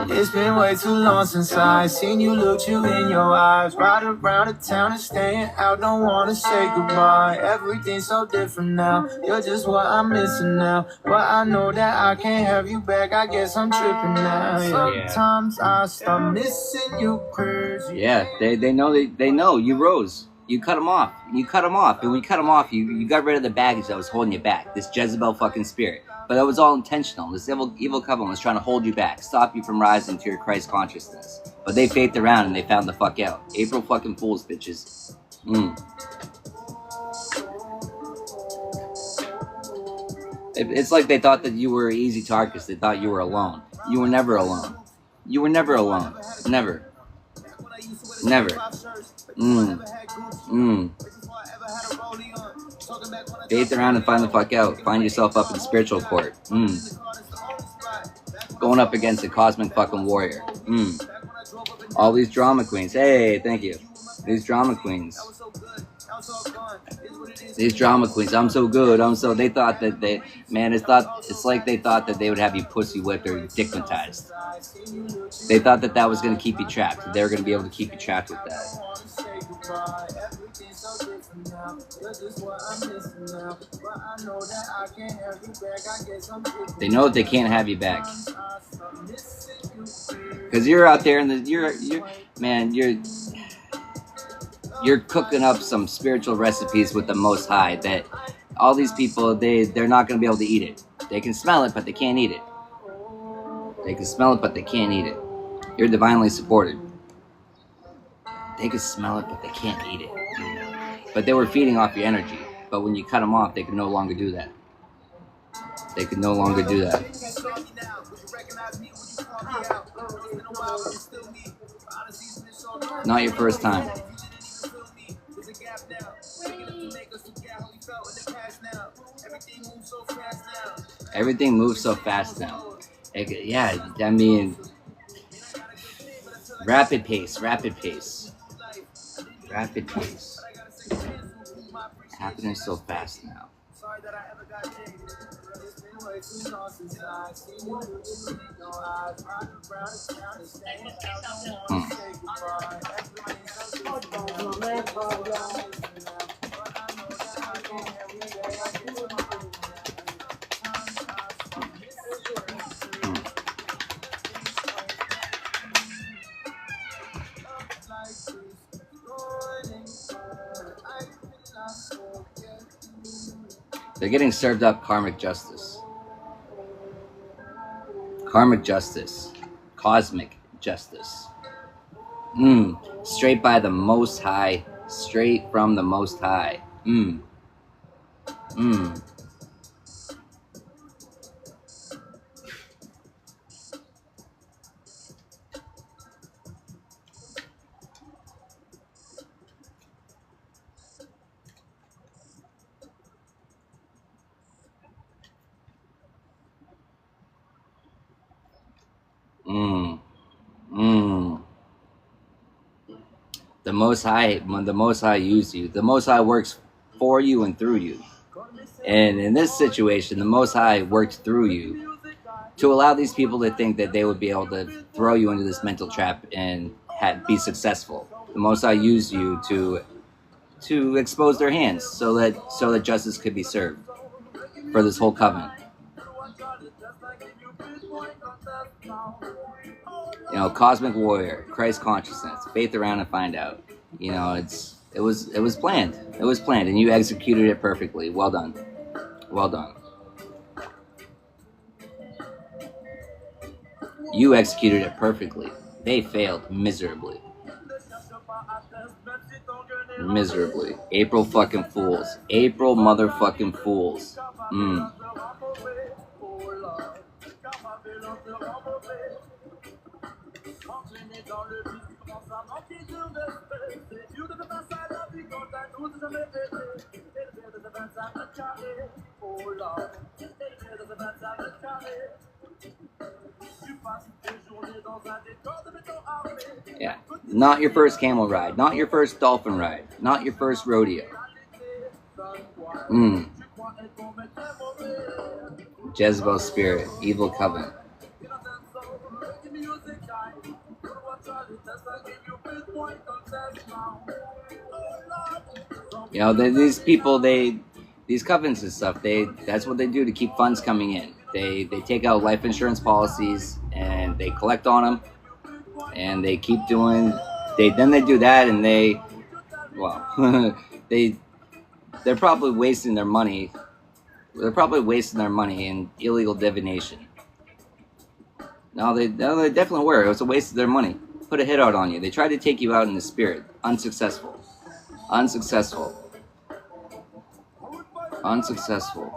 It's been way too long since I seen you, looked you in your eyes. Ride around the town and staying out, don't wanna say goodbye. Everything's so different now, you're just what I'm missing now. But I know that I can't have you back, I guess I'm tripping now. Sometimes I start missing you crazy. Yeah, they know you rose. You cut them off. And when you cut them off, you got rid of the baggage that was holding you back. This Jezebel fucking spirit. But that was all intentional. This evil covenant was trying to hold you back, stop you from rising to your Christ consciousness. But they faithed around and they found the fuck out. April fucking Fools, bitches. It's like they thought that you were easy targets. They thought you were alone. You were never alone. You were never alone. Never. Faith around and find the fuck out. Find yourself up in spiritual court. Going up against a cosmic fucking warrior. All these drama queens. Hey, thank you. These drama queens. I'm so good. They thought that it's like they thought that they would have you pussy whipped or dickmatized. They thought that that was going to keep you trapped. They were going to be able to keep you trapped with that. They know that they can't have you back. Because you're out there and you're cooking up some spiritual recipes with the Most High that all these people, they're not going to be able to eat it. They can smell it, but they can't eat it. They can smell it, but they can't eat it. You're divinely supported. They can smell it, but they can't eat it. But they were feeding off your energy. But when you cut them off, they can no longer do that. They can no longer do that. Not your first time. Everything moves so fast now. Yeah, I mean, rapid pace. It's happening so fast now. They're getting served up karmic justice. Karmic justice. Cosmic justice. Straight by the Most High. Straight from the Most High. The Most High used you. The Most High works for you and through you. And in this situation, the Most High worked through you to allow these people to think that they would be able to throw you into this mental trap and be successful. The Most High used you to expose their hands so that justice could be served for this whole covenant. You know, cosmic warrior, Christ consciousness, faith around and find out. You know, it was planned. It was planned, and you executed it perfectly. Well done. Well done. You executed it perfectly. They failed miserably. miserably. April fucking Fools. April motherfucking Fools. Yeah. Not your first camel ride. Not your first dolphin ride. Not your first rodeo. Jezebel spirit. Evil covenant. You know, these people, these covenants and stuff, that's what they do to keep funds coming in. They take out life insurance policies and they collect on them, and they keep doing. Then they do that, and they're probably wasting their money. They're probably wasting their money in illegal divination. No, they definitely were. It was a waste of their money. Put a hit out on you. They tried to take you out in the spirit. Unsuccessful. Unsuccessful. Unsuccessful.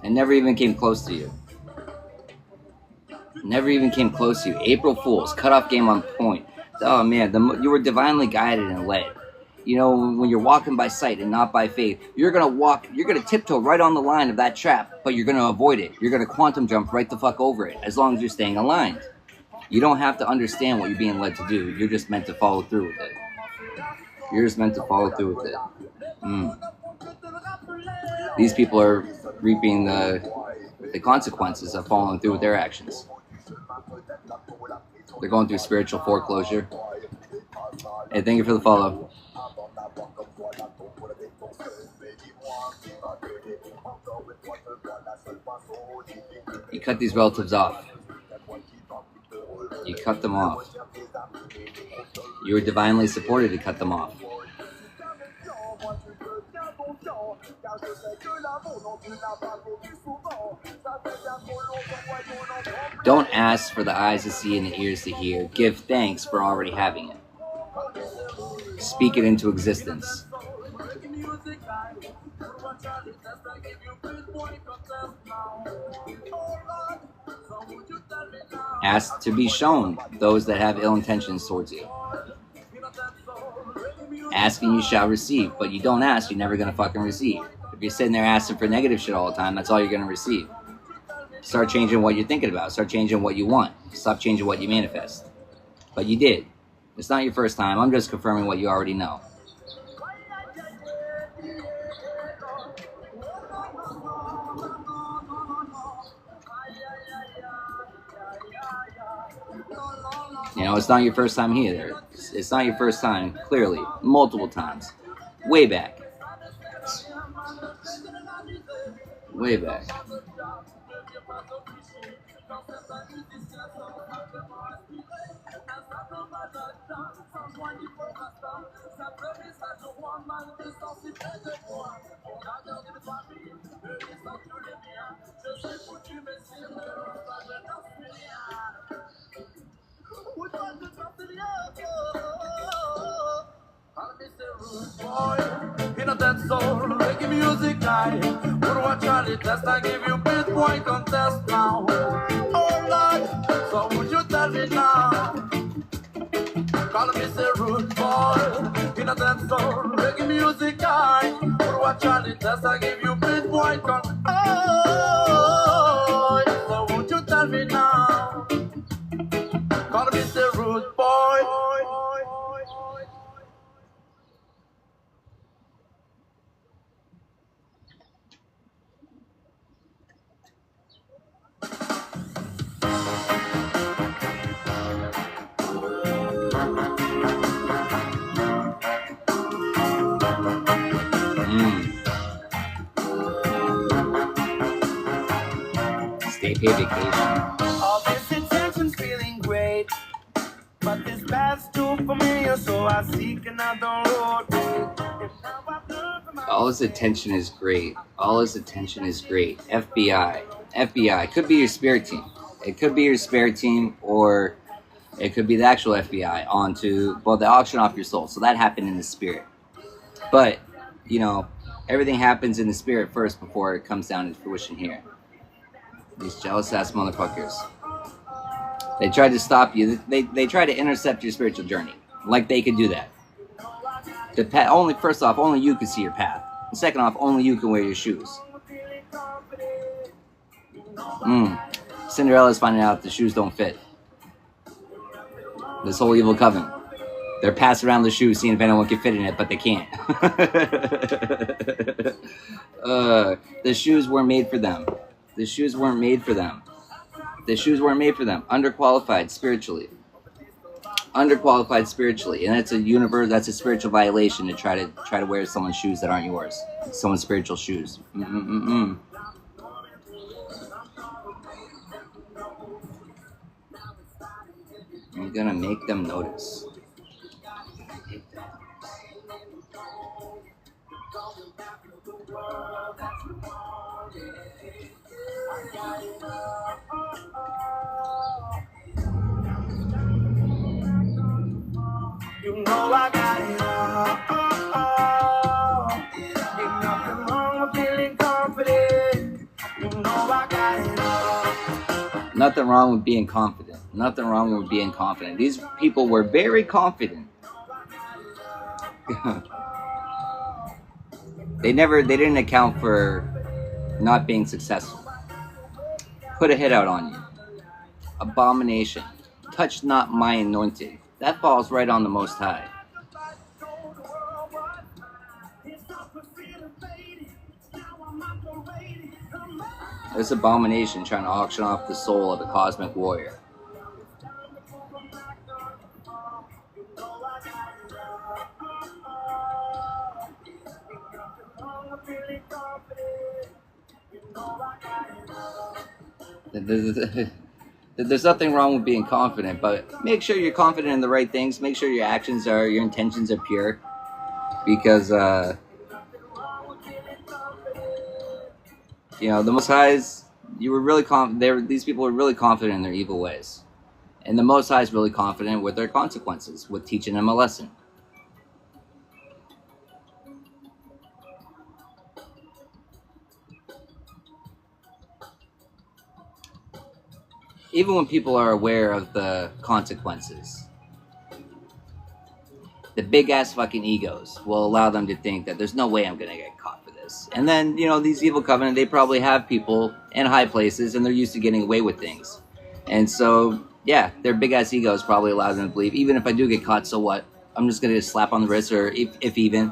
And never even came close to you. Never even came close to you. April Fools. Cutoff game on point. Oh man, you were divinely guided and led. You know, when you're walking by sight and not by faith, you're gonna tiptoe right on the line of that trap, but you're gonna avoid it. You're gonna quantum jump right the fuck over it, as long as you're staying aligned. You don't have to understand what you're being led to do. You're just meant to follow through with it. You're just meant to follow through with it. These people are reaping the consequences of following through with their actions. They're going through spiritual foreclosure. Hey, thank you for the follow. You cut these relatives off. You cut them off. You were divinely supported to cut them off. Don't ask for the eyes to see and the ears to hear. Give thanks for already having it. Speak it into existence. Ask to be shown those that have ill intentions towards you. Asking you shall receive, but you don't ask, you're never going to fucking receive. If you're sitting there asking for negative shit all the time, that's all you're going to receive. Start changing what you're thinking about. Start changing what you want. Stop changing what you manifest. But you did. It's not your first time. I'm just confirming what you already know. You know, it's not your first time either. It's not your first time, clearly. Multiple times. Way back. Way back. Reggae music guy, put what Charlie test, I give you pinpoint contest now. Oh Lord, so would you tell me now? Call me say rude boy, in a dance soul, reggae music guy, put what Charlie test, I give you pinpoint contest. Oh, so would you tell me now? Call me say rude boy. Stay pay vacation. All this intention feeling great, but this path's too familiar, so I seek another road. All his attention is great. All his attention is great. FBI. FBI. Could be your spirit team. It could be your spirit team, or It could be the actual FBI onto, well, they auction off your soul. So that happened in the spirit. But, you know, everything happens in the spirit first before it comes down to fruition here. These jealous ass motherfuckers. They tried to stop you. They try to intercept your spiritual journey. Like they could do that. The path, only, first off, only you can see your path. And second off, only you can wear your shoes. Cinderella's finding out the shoes don't fit. This whole evil coven. They're passing around the shoes, seeing if anyone can fit in it, but they can't. The shoes weren't made for them. The shoes weren't made for them. The shoes weren't made for them. Underqualified spiritually. Underqualified spiritually, and that's a universe. That's a spiritual violation to try to wear someone's shoes that aren't yours. Someone's spiritual shoes. I'm gonna make them notice. You know I got it all. Ain't nothing wrong with feeling confident. You know I got it all. Nothing wrong with being confident. Nothing wrong with being confident. These people were very confident. They didn't account for not being successful. Put a hit out on you. Abomination. Touch not my anointed. That falls right on the Most High. This abomination trying to auction off the soul of a cosmic warrior. There's nothing wrong with being confident, but make sure you're confident in the right things. Make sure your intentions are pure, because you know, the Most High's. You were really these people were really confident in their evil ways, and the Most High is really confident with their consequences, with teaching them a lesson. Even when people are aware of the consequences, the big ass fucking egos will allow them to think that there's no way I'm gonna get caught for this. And then, you know, these evil covenant, they probably have people in high places and they're used to getting away with things. And so, yeah, their big ass egos probably allow them to believe, even if I do get caught, so what? I'm just gonna slap on the wrist, or if even.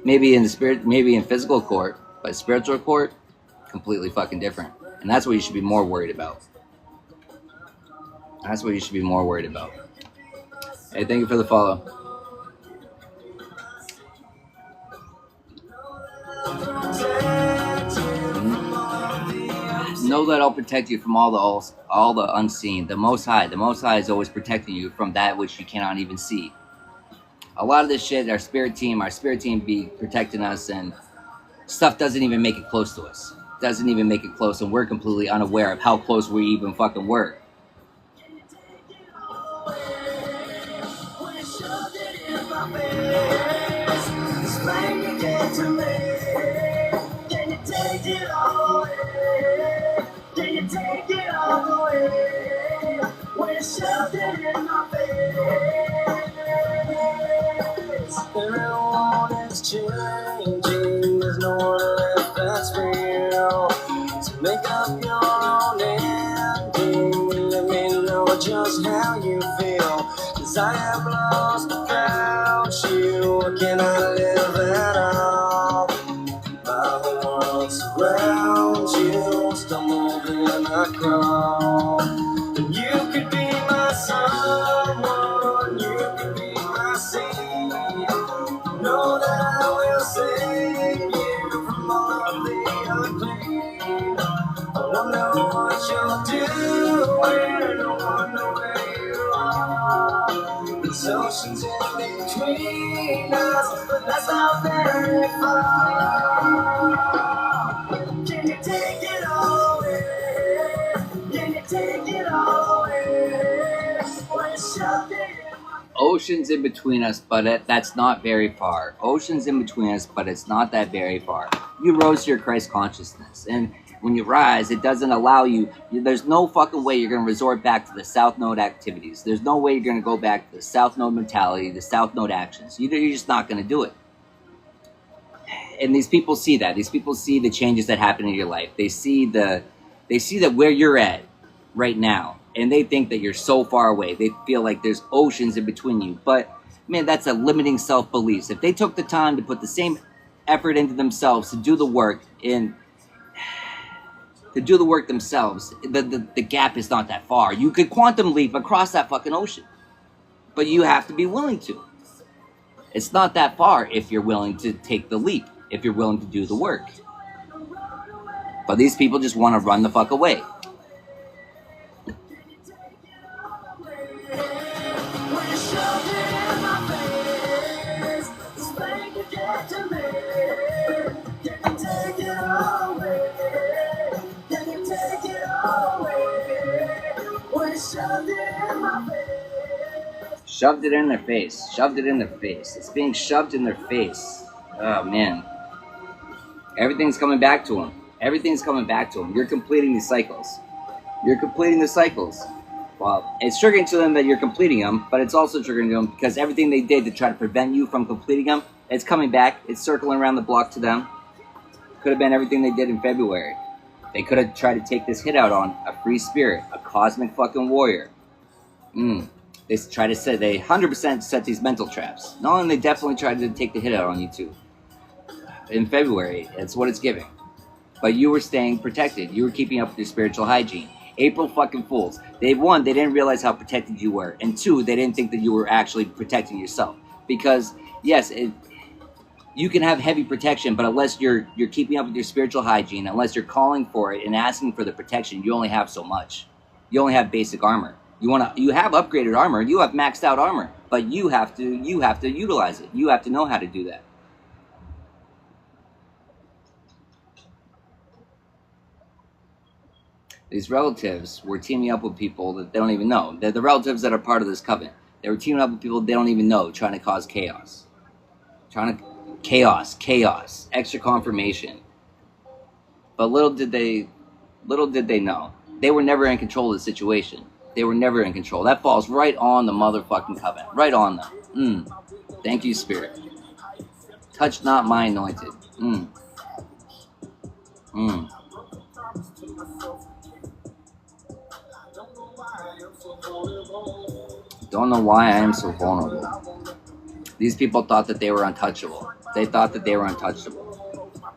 Maybe in the spirit, maybe in physical court, but spiritual court, completely fucking different. And that's what you should be more worried about. That's what you should be more worried about. Hey, thank you for the follow. Know that I'll protect you from all the unseen. The Most High is always protecting you from that which you cannot even see. A lot of this shit, our spirit team be protecting us, and stuff doesn't even make it close to us. Doesn't even make it close, and we're completely unaware of how close we even fucking were. Everyone is changing, there's no one left that's real. So make up your own ending, let me know just how you feel. Cause I am lost without you, I cannot live at all. My whole world surrounds you, stumble and I crawl. And you could be my someone, you could be my seed. Know that I will save you from all of the unclean. I wonder what you'll do when I wonder where you are. There's oceans in between us, but that's not very far. Can you take it all away? Can you take it Oceans in between us, but that's not very far. Oceans in between us, but it's not that very far. You rose to your Christ consciousness, and when you rise, it doesn't allow you. There's no fucking way you're going to resort back to the South Node activities. There's no way you're going to go back to the South Node mentality, the South Node actions. You're just not going to do it. And these people see that. These people see the changes that happen in your life. They see that where you're at right now, and they think that you're so far away. They feel like there's oceans in between you. But man, that's a limiting self-beliefs. If they took the time to put the same effort into themselves to do the work themselves, the gap is not that far. You could quantum leap across that fucking ocean, but you have to be willing to. It's not that far if you're willing to take the leap, if you're willing to do the work. But these people just want to run the fuck away. Shoved it in their face. Shoved it in their face. It's being shoved in their face. Oh, man. Everything's coming back to them. Everything's coming back to them. You're completing these cycles. You're completing the cycles. Well, it's triggering to them that you're completing them, but it's also triggering to them because everything they did to try to prevent you from completing them, it's coming back. It's circling around the block to them. Could have been everything they did in February. They could have tried to take this hit out on a free spirit, a cosmic fucking warrior. They 100% set these mental traps. Not only they definitely tried to take the hit out on you too. In February, it's what it's giving. But you were staying protected. You were keeping up with your spiritual hygiene. April fucking Fools. They didn't realize how protected you were. And two, they didn't think that you were actually protecting yourself. Because, yes, you can have heavy protection, but unless you're keeping up with your spiritual hygiene, unless you're calling for it and asking for the protection, you only have so much. You only have basic armor. You have upgraded armor, you have maxed out armor, but you have to utilize it. You have to know how to do that. These relatives were teaming up with people that they don't even know. They're the relatives that are part of this covenant. They were teaming up with people they don't even know, trying to cause chaos. Chaos, extra confirmation. But little did they know. They were never in control of the situation. They were never in control. That falls right on the motherfucking covenant. Right on them. Thank you, Spirit. Touch not my anointed. Don't know why I am so vulnerable. These people thought that they were untouchable. They thought that they were untouchable.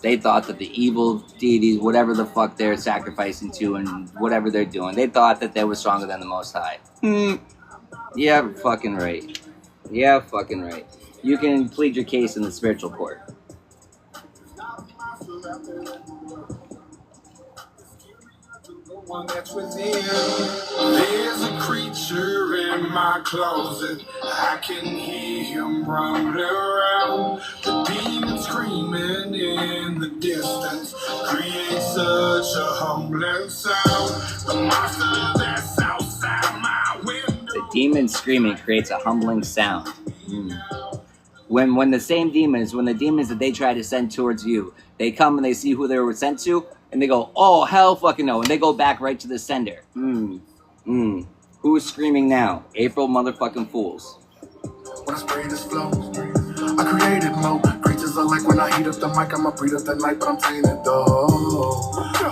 They thought that the evil deities, whatever the fuck they're sacrificing to and whatever they're doing, they thought that they were stronger than the Most High. Yeah, fucking right. Yeah, fucking right. You can plead your case in the spiritual court. One that's within. There's a creature in my closet. I can hear him rumbling around. The demon screaming in the distance creates such a humbling sound. The monster that's outside my window. The demon screaming creates a humbling sound. When the demons that they try to send towards you, they come and they see who they were sent to, and they go, oh, hell fucking no. And they go back right to the sender. Who's screaming now? April motherfucking Fools. When I spray this flow, I created more. Creatures are like when I heat up the mic, I'ma breathe up the night, but I'm tainted though.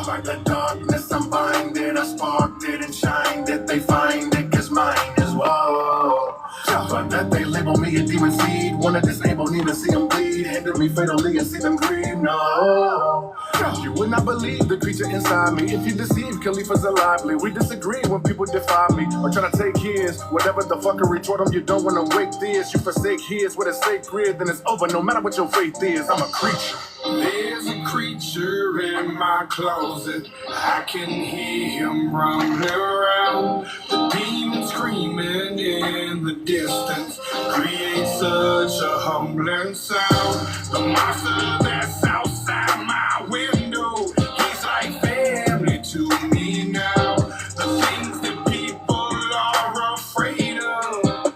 Like the darkness, I'm blinded. I sparked it and shined it. They find it, cause mine is woe. But that they label me a demon seed. Wanna disable, need to see them bleed. Hinder me fatally and see them grieve, no. You would not believe the creature inside me. If you deceive, Khalifa's lively. We disagree when people defy me or try to take his. Whatever the fucker retort on, you don't wanna wake this. You forsake his, what is sacred, then it's over. No matter what your faith is, I'm a creature. There's a creature in my closet. I can hear him rumbling around. The demon screaming in the distance creates such a humbling sound. The monster that's outside my window, he's like family to me now. The things that people are afraid of.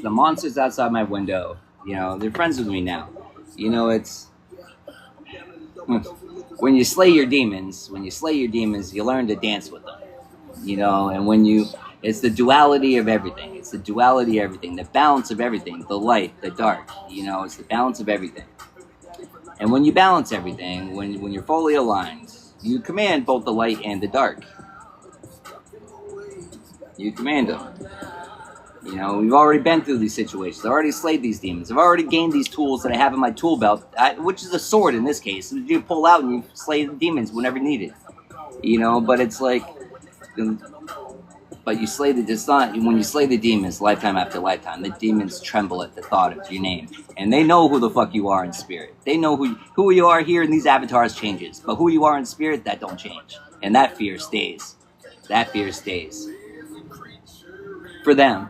the monsters outside my window, you know, they're friends with me now. You know, it's when you slay your demons, you learn to dance with them. You know, and it's the duality of everything. It's the duality of everything, the balance of everything, the light, the dark. You know, it's the balance of everything. And when you balance everything, when you're fully aligned, you command both the light and the dark. You command them. You know, we've already been through these situations. I've already slayed these demons. I've already gained these tools that I have in my tool belt, which is a sword in this case. You pull out and you slay the demons whenever needed. You know, but it's like, but you slay when you slay the demons lifetime after lifetime, the demons tremble at the thought of your name. And they know who the fuck you are in spirit. They know who you are here in these avatars changes. But who you are in spirit, that don't change. And that fear stays. That fear stays. For them.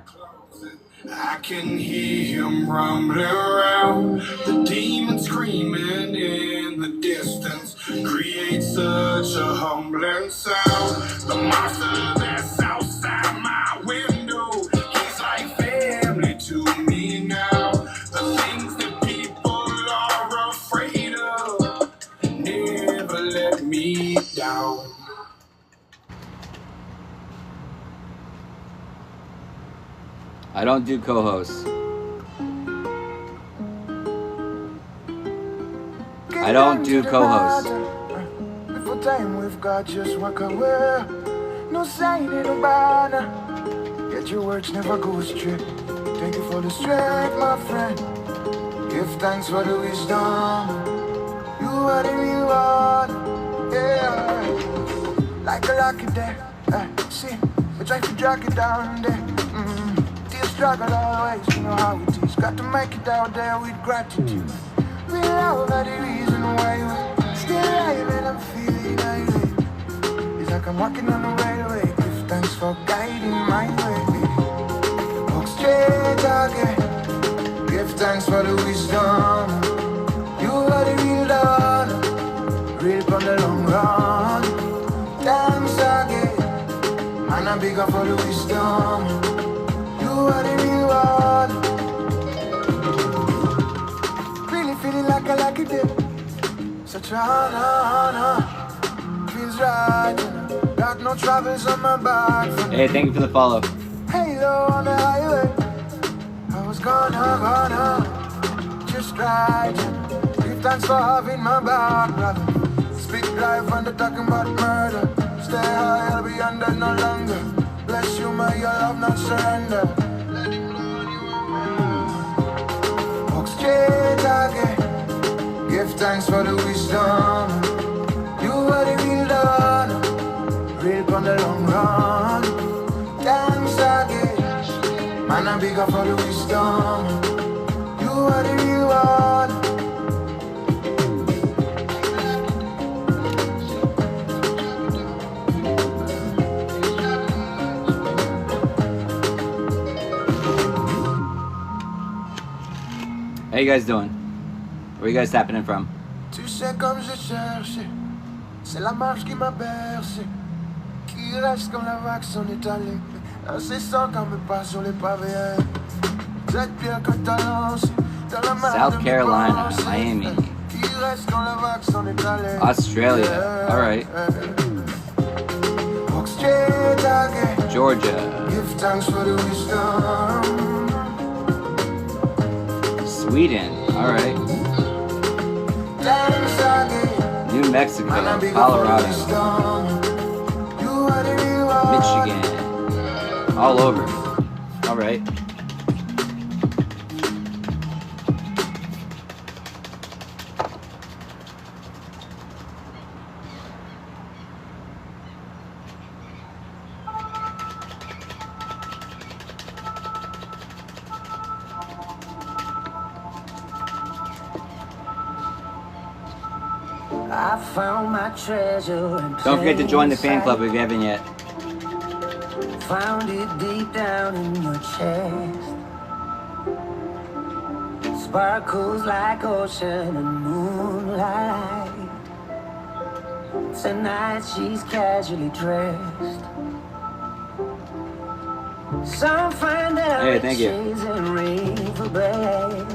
I can hear him rumbling around, the demon screaming in the distance, create such a humbling sound. The monster that's outside my window, he's like family to me now. The things that people are afraid of never let me down. I don't do co-hosts. I don't do co-hosts. Before time we've got just walk away. No sign in a banner. Yet your words never go straight. Thank you for the strength, my friend. Give thanks for the wisdom. You are the real one. Yeah. Like a rocket there. See, we try to drag it down there. Struggle always, you know how it is. Got to make it out there with gratitude. We love are the reason why we're still alive and I'm feeling irate. It's like I'm walking on the railway. Give thanks for guiding my way. Walk straight again. Give thanks for the wisdom. You are the real dawn. Real from the long run. Thanks again. Man, I'm bigger for the wisdom. You are the real one. Really feeling like I like it there. Such an honor. Feels right. Got no troubles on my back. Hey, thank you for the follow. Halo on the highway. I was gonna just right. Give thanks for having my back, brother. Speak life when they're talking about murder. Stay high, I'll be under no longer. Bless you, may your love not surrender. Walk straight again. Give thanks for the wisdom. You are the real dawn. Real on the long run. Thanks again. Man, I'm bigger for the wisdom. You are the real one. How you guys doing? Where you guys tapping in from? Tu sais comme je cherche, c'est la marche qui m'a bercé, qui reste comme la vague s'en est allée, incessant quand me passe sur les pavés. Cette pierre que t'as lancée dans la main South Carolina, Miami, qui reste quand la vague s'en est allée. Australia, alright. Walk straight again. Georgia. Give thanks for the wisdom. Sweden, alright. Thanks again. New Mexico, Man, I'm bigger Colorado, for the wisdom. You are the real one. Michigan, all over. Alright. I found my treasure and Don't forget to join the fan club if you haven't yet. Found it deep down in your chest. Sparkles like ocean and moonlight. Tonight she's casually dressed. Some find their Hey, thank you. riches in riverbed.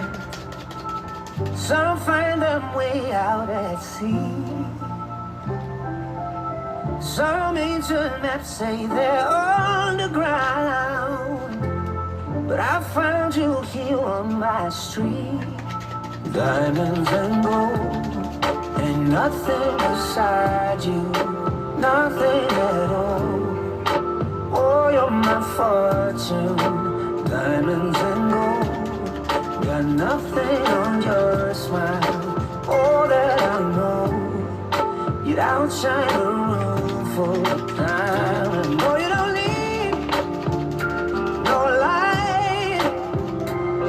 Some find them way out at sea. Some ancient maps say they're underground, but I found you here on my street. Diamonds and gold, and nothing beside you, nothing at all. Oh, you're my fortune, diamonds and gold, got nothing on your smile. Oh, that I know, you'd outshine the room full of diamonds. No, you don't need no light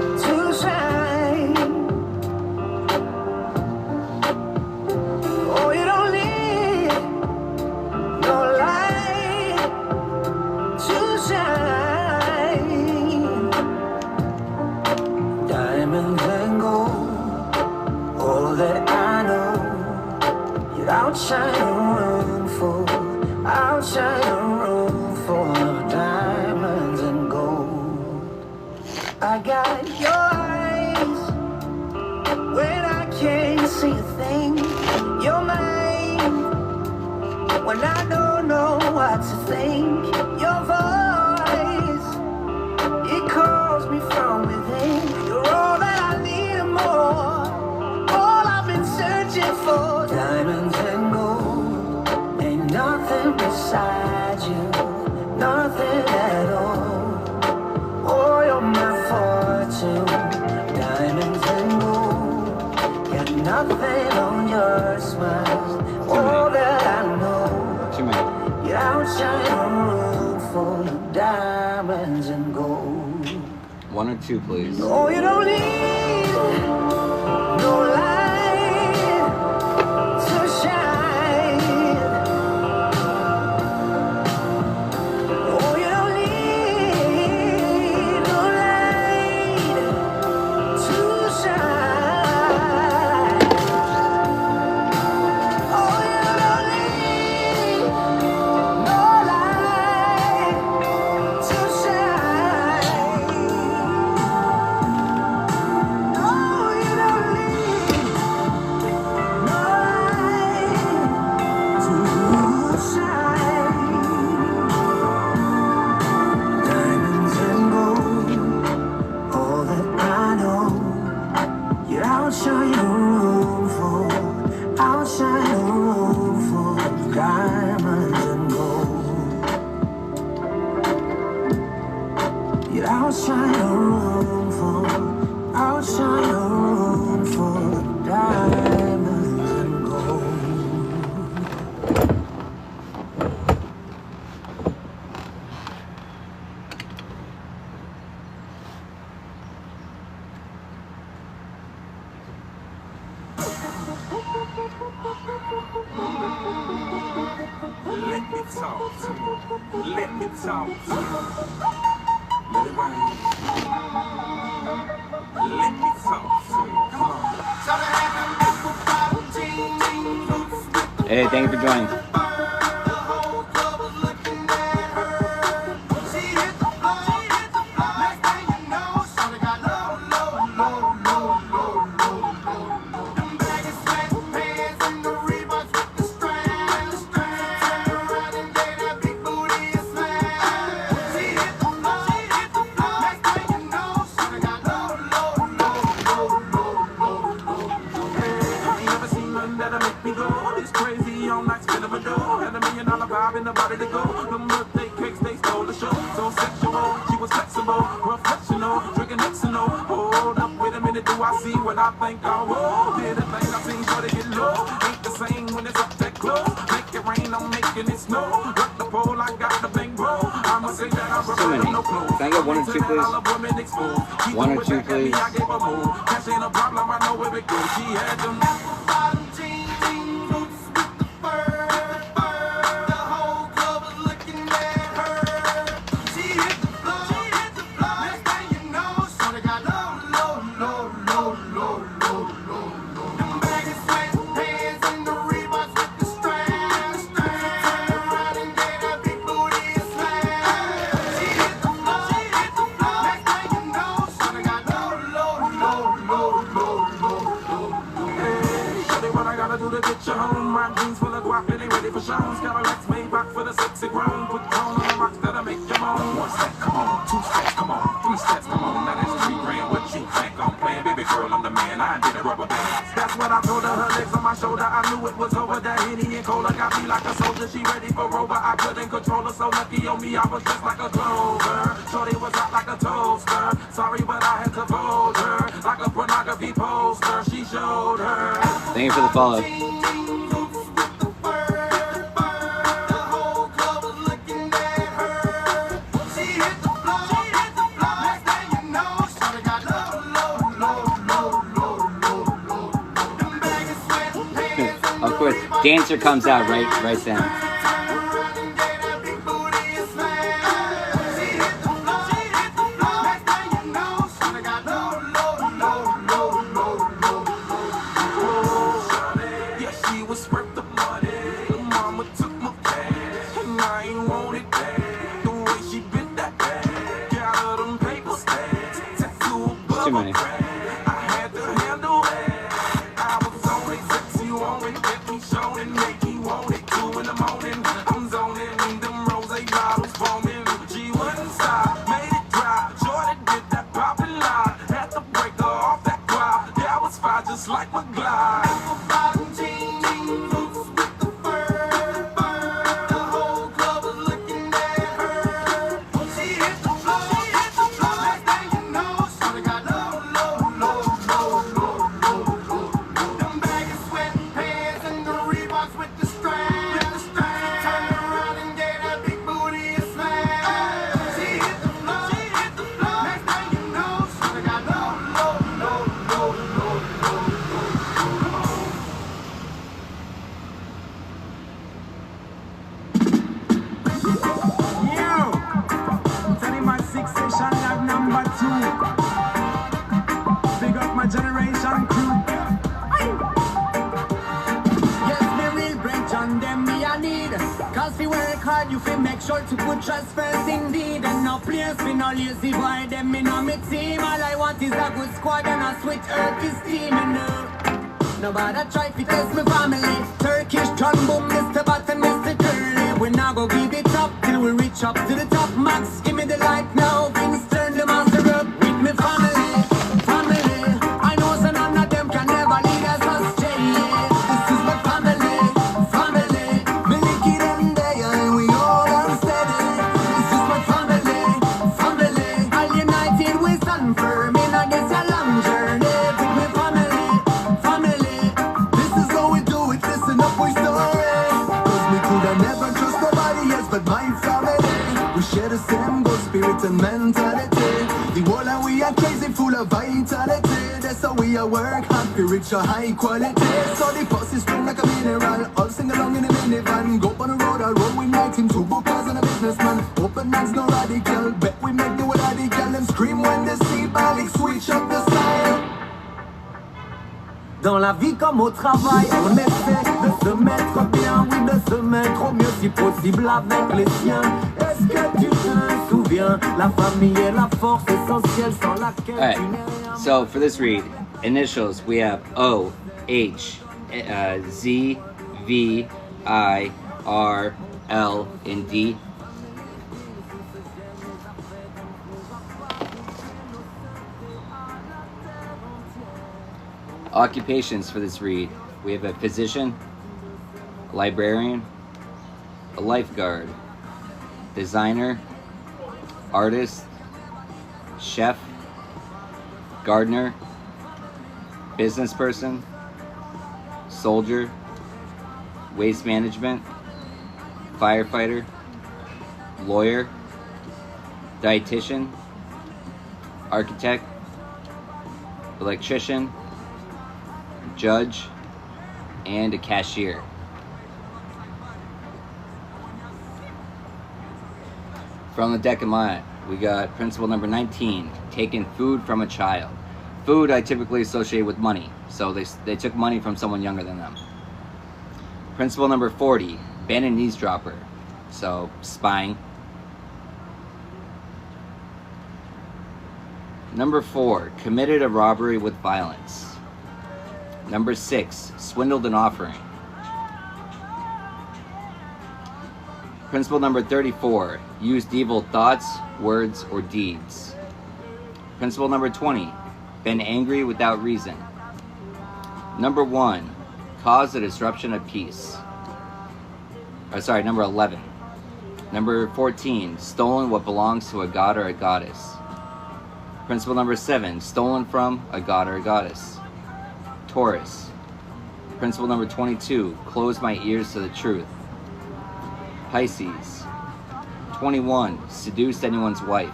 to shine. Oh, you don't need no light to shine. Diamonds and gold, all that I know, you'd outshine a room full, outshine a room full of diamonds and gold. I got your eyes when I can't see a thing. You're mine when I don't know what to think. Your voice, it calls me from within. You're all that I need and more, all I've been searching for. Diamonds and gold, ain't nothing beside you, nothing at all. Oh, you're my fortune, diamonds and gold, got nothing on your smile. All that I know, Too many. you outshine a room full of diamonds and gold. One or two, please. Oh, you don't need no light to shine. Oh, you don't need no light to shine. Oh, you don't need no light to shine. Oh, you don't need no light to shine. Diamonds and gold, all that I know, you outshine a room full, outshine a room full of diamonds and gold. You outshine a room full, outshine a room full of diamonds and gold. Let me talk to you. Let me talk to you. Let it rain. Let me talk to you. Come on. Hey, thank you for joining. In the body to go, the birthday cakes they stole the show. So sexual, she was flexible, professional, drinking Xanol. Hold up, wait a minute, do I see what I think I will? Did the thing I seen for to get low. Ain't the same when it's up that close. Make it rain, I'm making it snow. Work the pole, I got the bang bro. I'ma say that I'm many. no clothes. Can I get one or two, please? One or two, please. I gave her move. Cash ain't a problem, I know where it goes. She had them. Shorty, what I gotta do to get you home? My jeans full of guap and they ready for shows. Got a Lex made back for the sexy grown. Put tone on the rocks that'll make you moan. One step, come on. Two steps, come on. Three steps, come on. Now that's $3 grand. What you think I'm playing? Baby girl, I'm the man. I did a rubber band. That's what I told her. Her legs on my shoulder. I knew it was over. That Henny and Cola got me like a soldier. She ready for Rover. I couldn't control her. So lucky on me, I was just like a clover. Shorty was hot like a toaster. Sorry, but I had to fold her. Like a pornography poster. She showed her. Thank you for the follow. Of course, Dancer comes out right then. Too many. Just like my glide. Generation crew. Yes, me real branch on them me I need. Cause we work hard, you feel make sure to put trust first indeed. And no players, we no lazy boy, them me no me team. All I want is a good squad and a sweet Turkish team. And nobody try to test me family. Turkish drum boom, Mr. Button, Mr. Curly. We now go give it up till we reach up to the top. Max, give me the light now. Vince turn the master up with me family. And mentality, the whole and we are crazy, full of vitality. That's how we are work hard to reach a high quality. So the bus is strong like a mineral. All sing along in a minivan. Go on the road, I'll roll with my team. 2 bookers and a businessman. Open minds, no radical. Bet we make the whole radical. Them scream when they see Balik switch up the style. Dans la vie comme au travail, on essaie de se mettre bien, oui, de se mettre au mieux si possible avec les siens. Est-ce que tu te souviens, la famille est la force essentielle sans laquelle tu n'es rien. So for this read, initials we have O, H, Z, V, I, R, L, and D. Occupations for this read, we have a physician, a librarian, a lifeguard, designer, artist, chef, gardener, business person, soldier, waste management, firefighter, lawyer, dietitian, architect, electrician, judge, and a cashier. From the deck of Maya, we got principle number 19, taking food from a child. Food I typically associate with money, so they took money from someone younger than them. Principle number 40, ban an eavesdropper, so spying. Number 4, committed a robbery with violence. Number 6, swindled an offering. Principle number 34, used evil thoughts, words, or deeds. Principle number 20, been angry without reason. Number 1, caused a disruption of peace. Number 11. Number 14, stolen what belongs to a god or a goddess. Principle number 7, stolen from a god or a goddess. Taurus. Principle number 22, close my ears to the truth. Pisces. 21, seduced anyone's wife.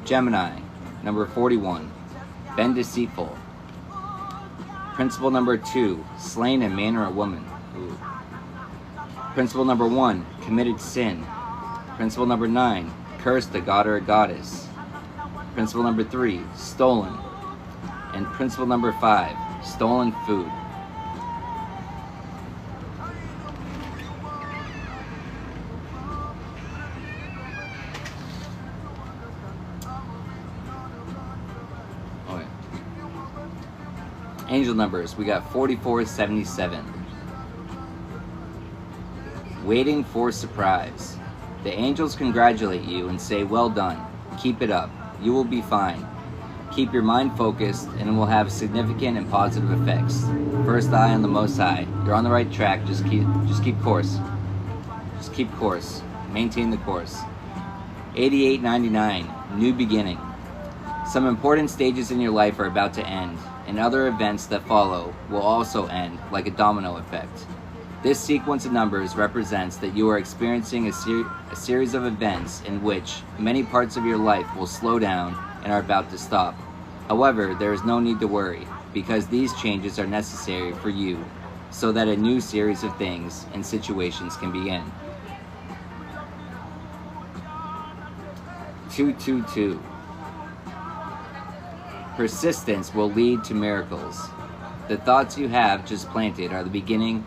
Gemini. Number 41, been deceitful. Principle number 2, slain a man or a woman. Ooh. Principle number 1, committed sin. Principle number 9, cursed a god or a goddess. Principle number 3, stolen. And principle number 5, stolen food. Okay. Angel numbers, we got 4477. Waiting for surprise. The angels congratulate you and say, well done. Keep it up. You will be fine. Keep your mind focused and it will have significant and positive effects. First eye on the Most High. You're on the right track. Just keep course. Just keep course. Maintain the course. 8899. New beginning. Some important stages in your life are about to end, and other events that follow will also end, like a domino effect. This sequence of numbers represents that you are experiencing a series of events in which many parts of your life will slow down and are about to stop. However, there is no need to worry, because these changes are necessary for you so that a new series of things and situations can begin. 222. Persistence will lead to miracles. The thoughts you have just planted are beginning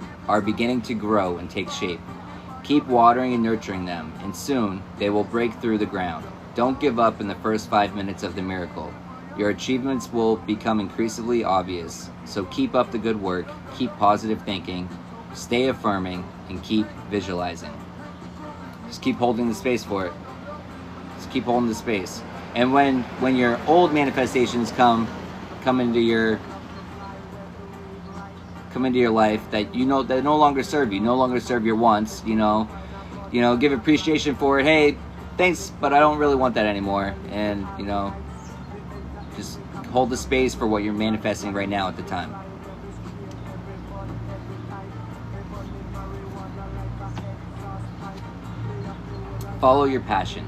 to grow and take shape. Keep watering and nurturing them, and soon they will break through the ground. Don't give up in the first 5 minutes of the miracle. Your achievements will become increasingly obvious, so keep up the good work, keep positive thinking, stay affirming, and keep visualizing. Just keep holding the space for it. Just keep holding the space. And when your old manifestations come into your life that you know that no longer serve you, no longer serve your wants, give appreciation for it. Hey, thanks, but I don't really want that anymore. And just hold the space for what you're manifesting right now at the time. Follow your passion.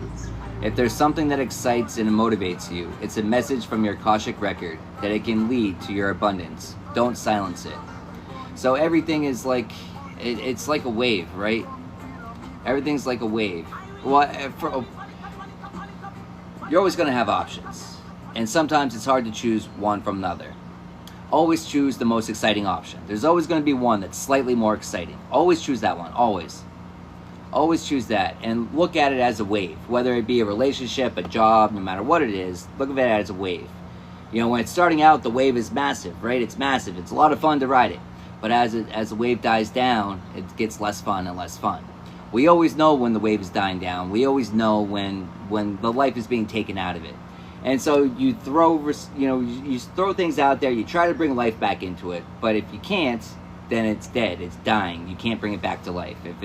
If there's something that excites and motivates you, it's a message from your Akashic record that it can lead to your abundance. Don't silence it. So everything is like, it's like a wave, right? Everything's like a wave. Well, you're always going to have options. And sometimes it's hard to choose one from another. Always choose the most exciting option. There's always going to be one that's slightly more exciting. Always choose that one, always. Always choose that and look at it as a wave. Whether it be a relationship, a job, no matter what it is, look at it as a wave. When it's starting out, the wave is massive, right? It's massive. It's a lot of fun to ride it. But as the wave dies down, it gets less fun and less fun. We always know when the wave is dying down. We always know when the life is being taken out of it. And so you throw things out there. You try to bring life back into it. But if you can't, then it's dead. It's dying. You can't bring it back to life. If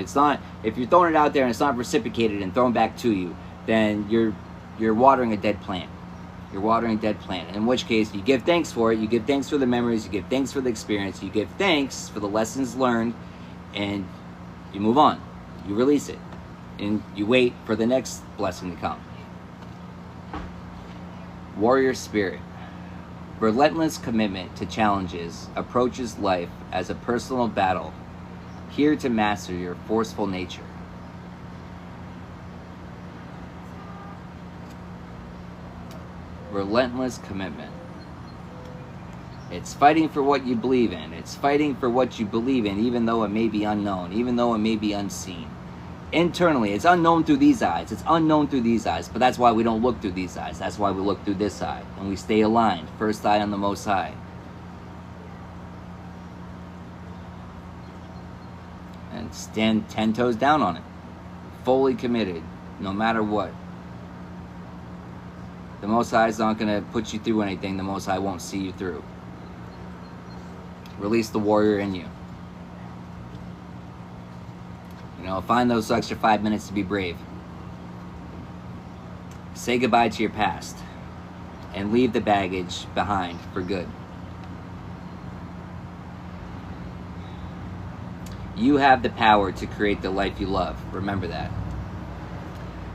you're throwing it out there and it's not reciprocated and thrown back to you, then you're watering a dead plant. You're watering a dead plant. In which case, you give thanks for it. You give thanks for the memories. You give thanks for the experience. You give thanks for the lessons learned, and you move on. You release it, and you wait for the next blessing to come. Warrior spirit. Relentless commitment to challenges approaches life as a personal battle, here to master your forceful nature. Relentless commitment. It's fighting for what you believe in. It's fighting for what you believe in, even though it may be unknown, even though it may be unseen. Internally, it's unknown through these eyes. It's unknown through these eyes, but that's why we don't look through these eyes. That's why we look through this eye, and we stay aligned. First eye on the Most High. and stand 10 toes down on it. Fully committed, no matter what. The Most High is not going to put you through anything. The Most High won't see you through. Release the warrior in you. You know, find those extra 5 minutes to be brave. Say goodbye to your past. And leave the baggage behind for good. You have the power to create the life you love. Remember that.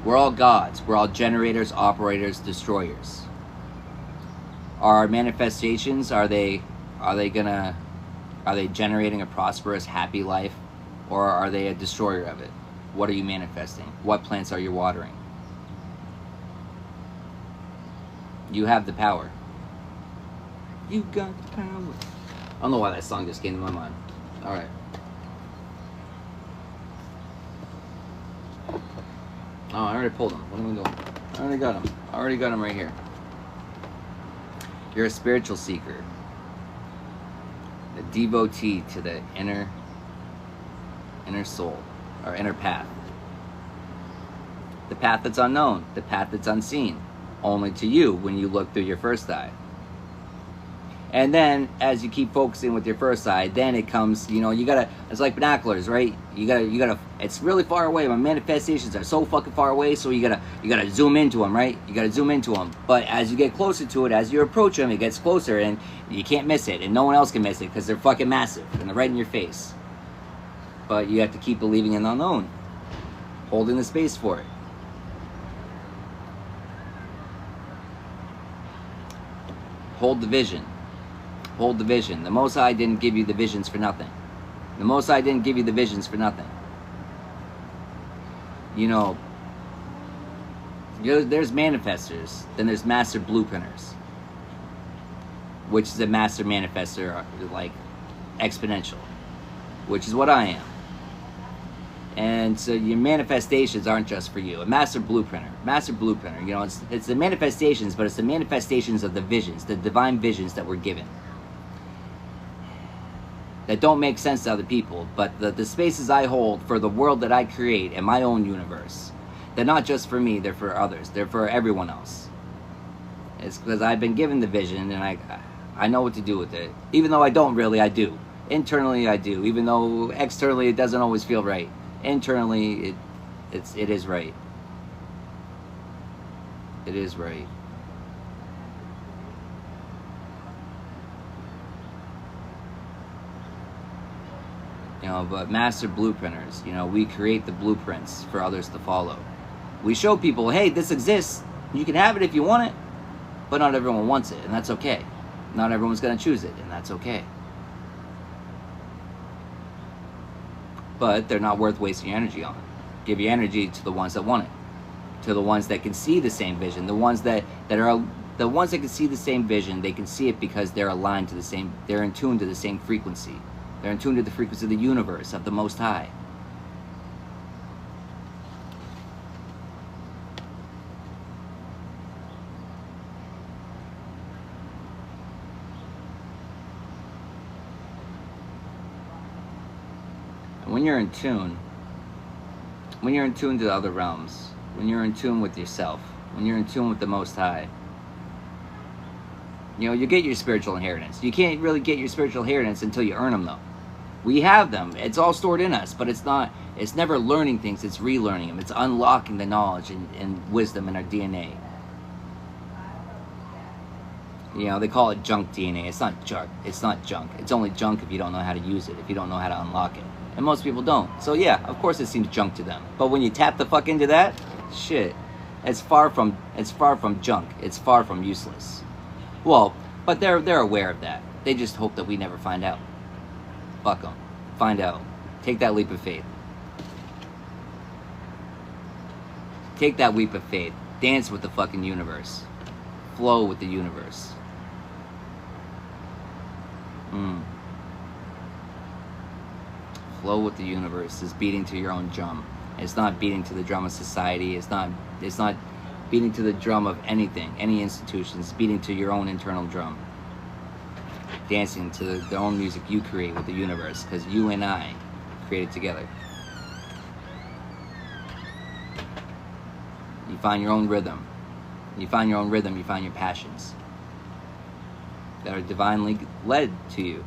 We're all gods. We're all generators, operators, destroyers. Our manifestations, are they generating a prosperous, happy life? Or are they a destroyer of it? What are you manifesting? What plants are you watering? You have the power. You got the power. I don't know why that song just came to my mind. Alright. Oh, I already pulled them. What am I doing? I already got them. I already got them right here. You're a spiritual seeker. A devotee to the inner soul, or inner path. The path that's unknown, the path that's unseen, only to you when you look through your first eye. And then, as you keep focusing with your first eye, then it comes, you know, you gotta, it's like binoculars, right? You gotta, it's really far away. My manifestations are so fucking far away, so you gotta zoom into them, right? You gotta zoom into them. But as you get closer to it, as you approach them, it gets closer, and you can't miss it, and no one else can miss it, because they're fucking massive, and they're right in your face. But you have to keep believing in the unknown, holding the space for it. Hold the vision. Hold the vision. The Most High didn't give you the visions for nothing. The Most High didn't give you the visions for nothing. You know, there's manifestors, then there's master blueprinters, which is a master manifestor, like exponential, which is what I am. And so your manifestations aren't just for you. A master blueprinter, you know, it's the manifestations, but it's the manifestations of the visions, the divine visions that we're given, that don't make sense to other people, but the spaces I hold for the world that I create in my own universe, they're not just for me, they're for others, they're for everyone else. It's because I've been given the vision, and I know what to do with it. Even though I don't really, I do. Internally I do, even though externally it doesn't always feel right. Internally it is right. It is right. You know, but master blueprinters, you know, we create the blueprints for others to follow. We show people, hey, this exists. You can have it if you want it, but not everyone wants it, and that's okay. Not everyone's going to choose it, and that's okay. But they're not worth wasting your energy on. Give your energy to the ones that want it, to the ones that can see the same vision, the ones that can see the same vision. They can see it because they're aligned to the same, they're in tune to the same frequency. They're in tune to the frequency of the universe, of the Most High. And when you're in tune to the other realms, when you're in tune with yourself, when you're in tune with the Most High, you know, you get your spiritual inheritance. You can't really get your spiritual inheritance until you earn them, though. We have them. It's all stored in us, but it's never learning things, it's relearning them. It's unlocking the knowledge and wisdom in our DNA. You know, they call it junk DNA. It's not junk. It's not junk. It's only junk if you don't know how to use it, if you don't know how to unlock it. And most people don't. So yeah, of course it seems junk to them. But when you tap the fuck into that, shit, it's far from junk. It's far from useless. Well, but they're aware of that. They just hope that we never find out. Fuck them. Find out. Take that leap of faith. Take that leap of faith. Dance with the fucking universe. Flow with the universe. Flow with the universe is beating to your own drum. It's not beating to the drum of society. It's not beating to the drum of anything, any institution. It's beating to your own internal drum. Dancing to the own music you create with the universe, because you and I create it together. You find your own rhythm. You find your own rhythm, you find your passions that are divinely led to you.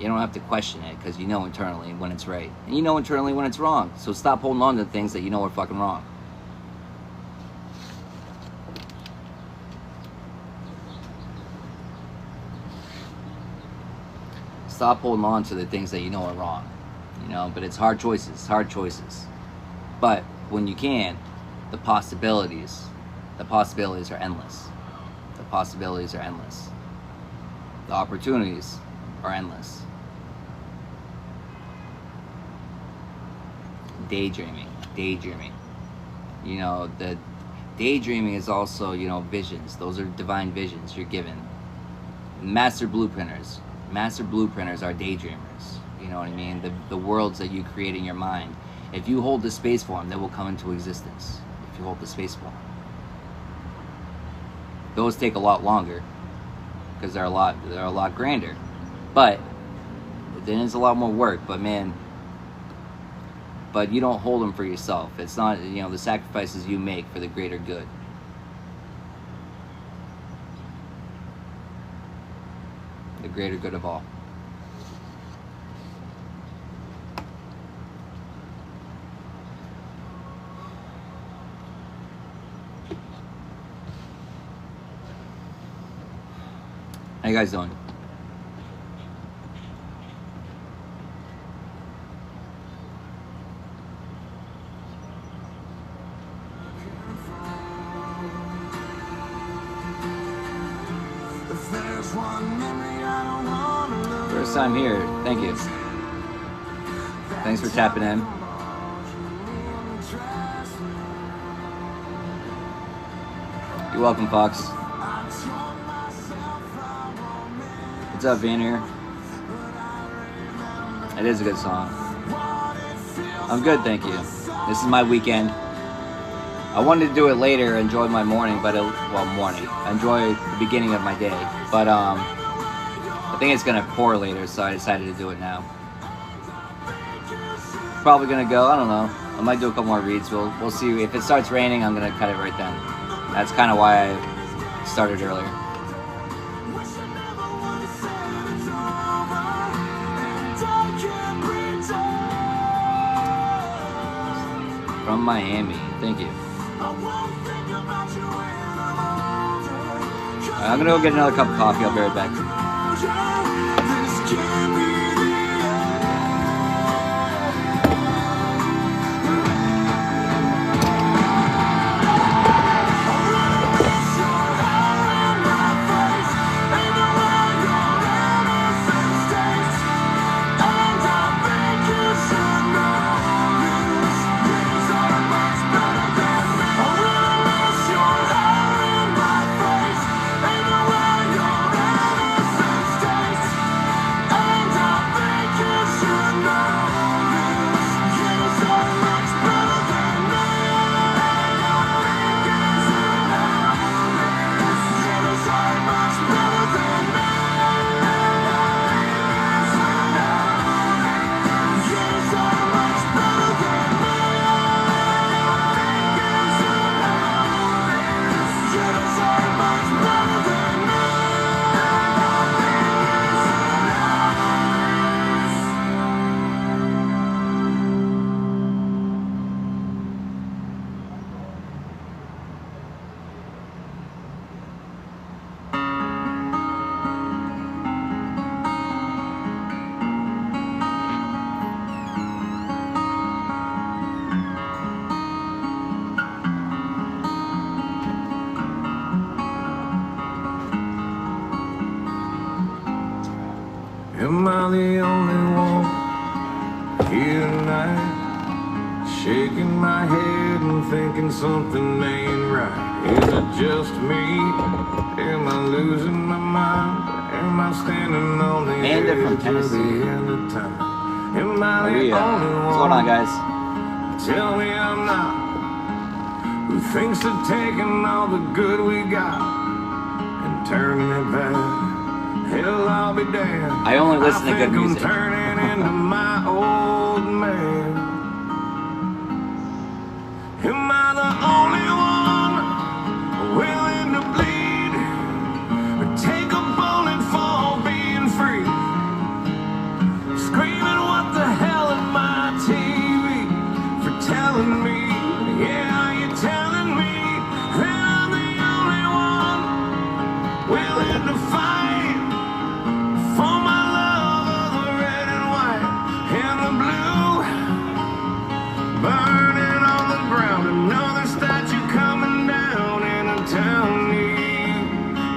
You don't have to question it because you know internally when it's right. And you know internally when it's wrong. So stop holding on to things that you know are fucking wrong. Stop holding on to the things that you know are wrong. You know, but it's hard choices, hard choices. But when you can, the possibilities are endless. The possibilities are endless. The opportunities are endless. Daydreaming. You know, the daydreaming is also, you know, visions. Those are divine visions you're given. Master blueprinters are daydreamers. You know what I mean? The worlds that you create in your mind. If you hold the space for them, they will come into existence. If you hold the space for them. Those take a lot longer because they're a lot grander. But then it's a lot more work. But man, but you don't hold them for yourself. It's not, you know, the sacrifices you make for the greater good. The greater good of all. How you guys doing? First time here. Thank you. Thanks for tapping in. You're welcome, Fox. What's up, Vanir? It is a good song. I'm good, thank you. This is my weekend. I wanted to do it later, enjoy my morning, but enjoy the beginning of my day. But I think it's gonna pour later, so I decided to do it now. Probably gonna go. I don't know. I might do a couple more reads. We'll see. If it starts raining, I'm gonna cut it right then. That's kind of why I started earlier. From Miami. Thank you. Alright, I'm gonna go get another cup of coffee. I'll be right back. Am I the only one here tonight? Shaking my head and thinking something ain't right. Is it just me? Am I losing my mind? Am I standing on the edge of the end of time? Am I the only one? What's going on, guys? Tell me I'm not. Who thinks of taking all the good we got and turning it back hell, I'll be damned. I only listen to good think music. I'm turning into my old man. Am I the only one willing to bleed? Or take a bullet for being free? Screaming, what the hell am I TV for telling me? Yeah, you're telling me that I'm the only one willing to fight for my love of the red and white and the blue. Burning on the ground, another statue coming down in a town near you.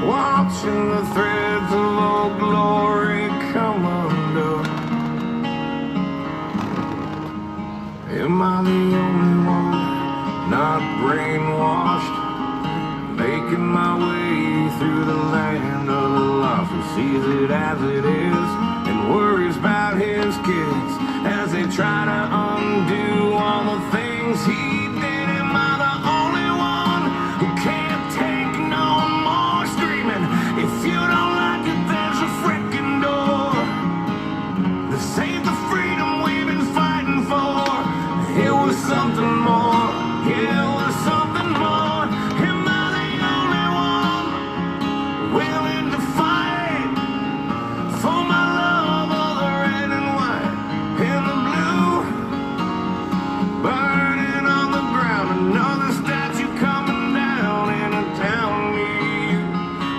Watching the threads of old glory come undone. Am I the only one not brainwashed? Making my way through the land of the lost, who sees it as it is and worries about his kids as they try to undo all the things he did. Am I the only one who can't take no more screaming? If you don't like it, there's a freaking door. This ain't the freedom we've been fighting for. It was something more. Yeah, it was something more. Am I the only one willing to fight for my love of the red and white and the blue? Burning on the ground, another statue coming down in a town near you.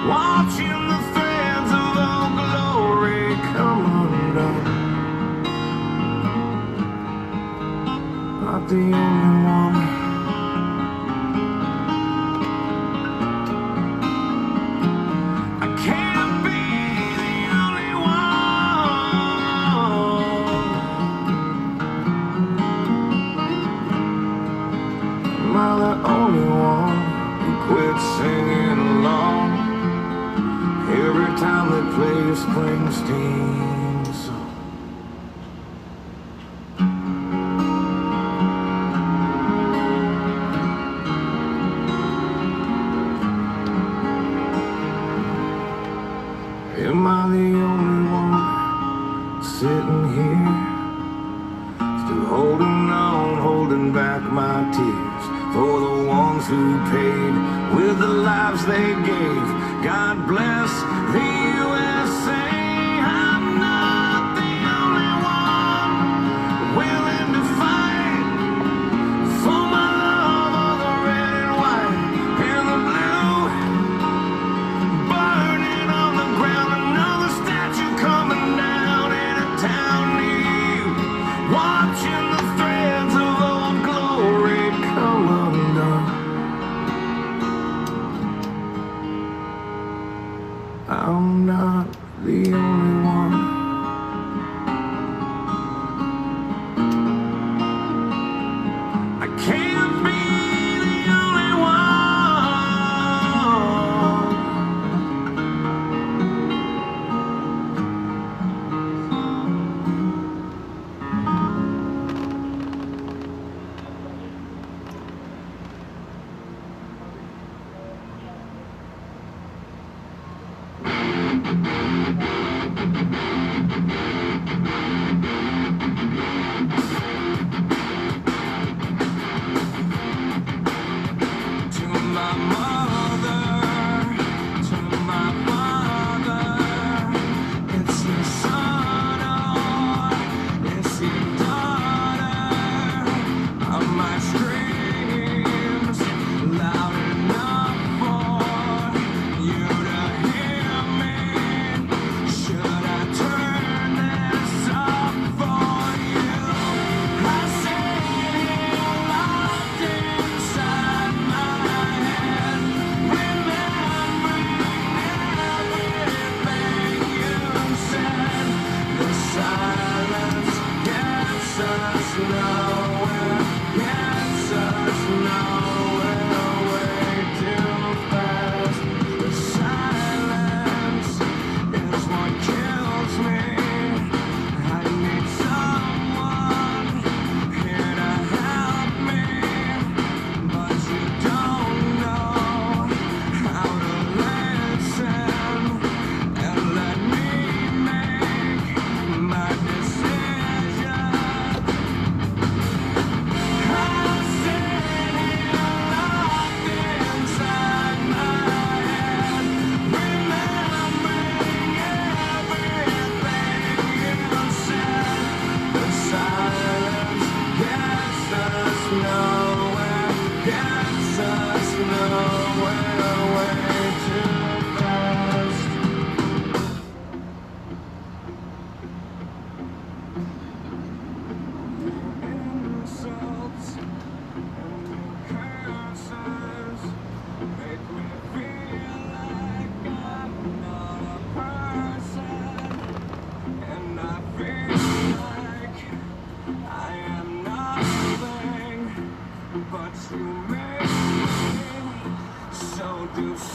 Watching the threads of old glory come undone. Not the only one. I can't be the only one. Am I the only one who quit singing along every time they play a Springsteen song? Am I the only one sitting here, still holding on, holding back my tears for the ones who paid with the lives they gave? God bless the USA. I'm not the only one willing to fight for my love of the red and white and the blue. Burning on the ground, another statue coming down in a town near you. Watching the threads of old glory come undone. I'm not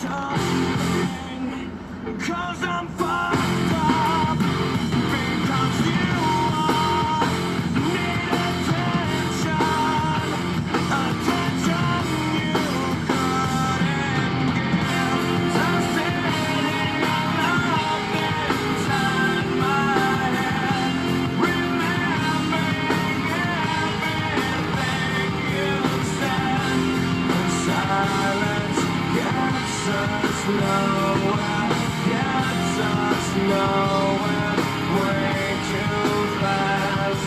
something, 'cause I'm fucked up, because you are need attention, attention you couldn't give. So I'm sitting alone inside my head, remembering everything you said. The silence gets us nowhere, gets us nowhere, way too fast.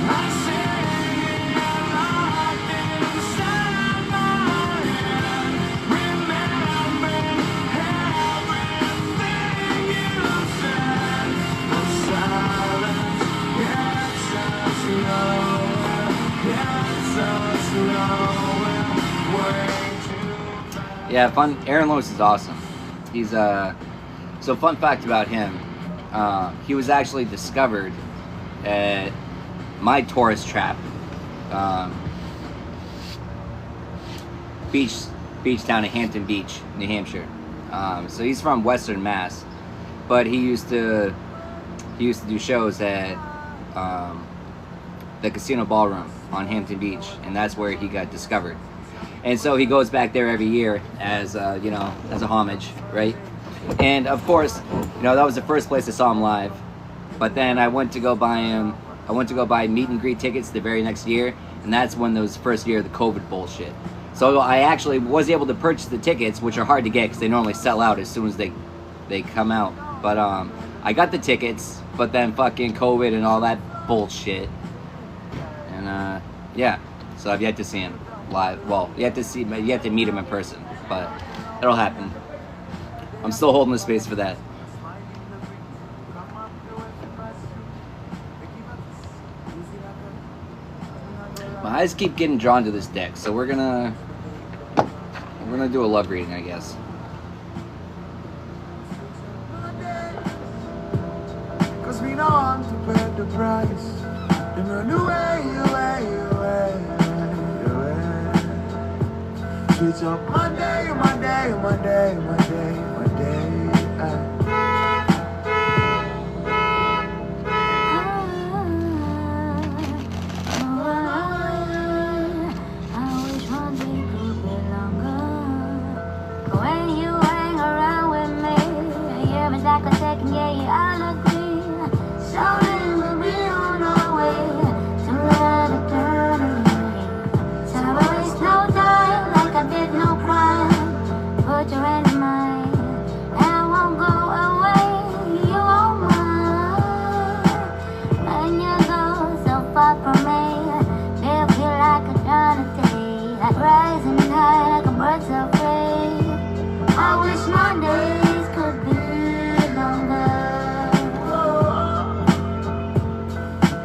I'm sitting locked inside my head, remembering everything you said. The silence gets us nowhere, gets us nowhere, way too fast. Yeah, fun. Aaron Lewis is awesome. He's so fun fact about him. He was actually discovered at my tourist trap, beach town of Hampton Beach, New Hampshire. So he's from Western Mass, but he used to do shows at the Casino Ballroom on Hampton Beach, and that's where he got discovered. And so he goes back there every year as as a homage, right? And of course, that was the first place I saw him live. But then I went to go buy meet and greet tickets the very next year, and that's when there was the first year of the COVID bullshit. So I actually was able to purchase the tickets, which are hard to get because they normally sell out as soon as they come out. But I got the tickets, but then fucking COVID and all that bullshit. And yeah, so I've yet to see him live. Well, you have to meet him in person, but it'll happen. I'm still holding the space for that. My eyes keep getting drawn to this deck, so we're gonna do a love reading, I guess. Cause we don't want to pay the price. You run away. Switch up my day.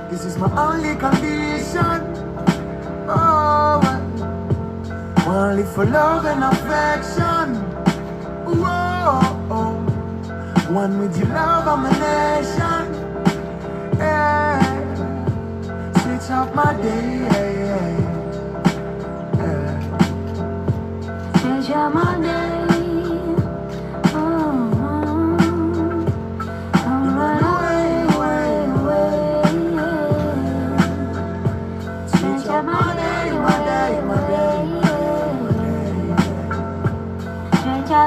This is my only condition. Oh, only for love and affection. Whoa, one with your love, I'm a nation. Yeah, switch up my day. Switch up my day.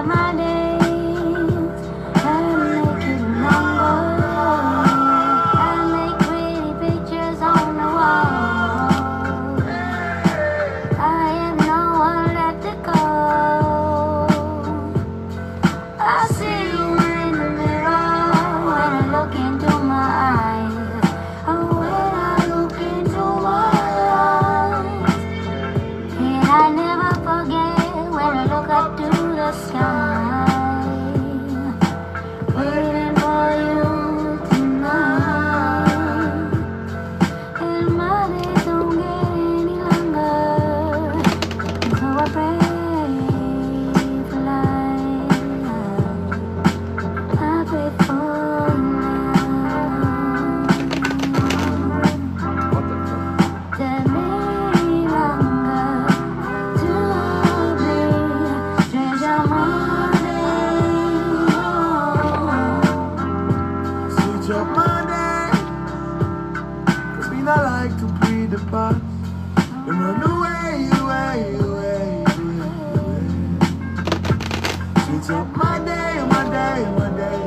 My days, I make it longer. Switch up my day, cause me not like to plead the past. And run away, away, away, away, away. Switch up my day, my day, my day,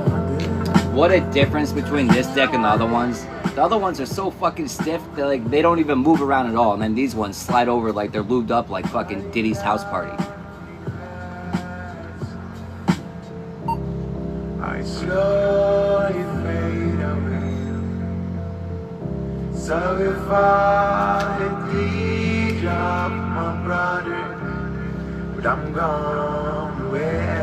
my day. What a difference between this deck and the other ones. The other ones are so fucking stiff, they're like, they don't even move around at all. And then these ones slide over like they're lubed up like fucking Diddy's house party. I slowly fade away. So if I did up my brother, but I'm gone away.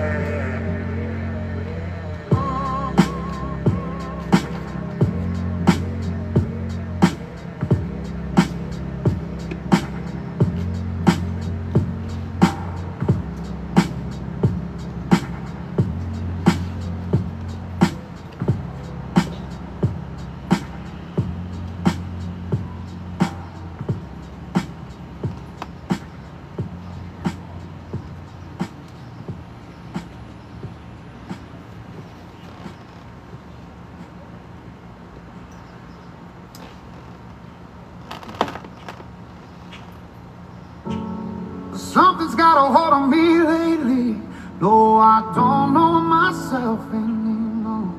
Something's got a hold on me lately. No, I don't know myself anymore.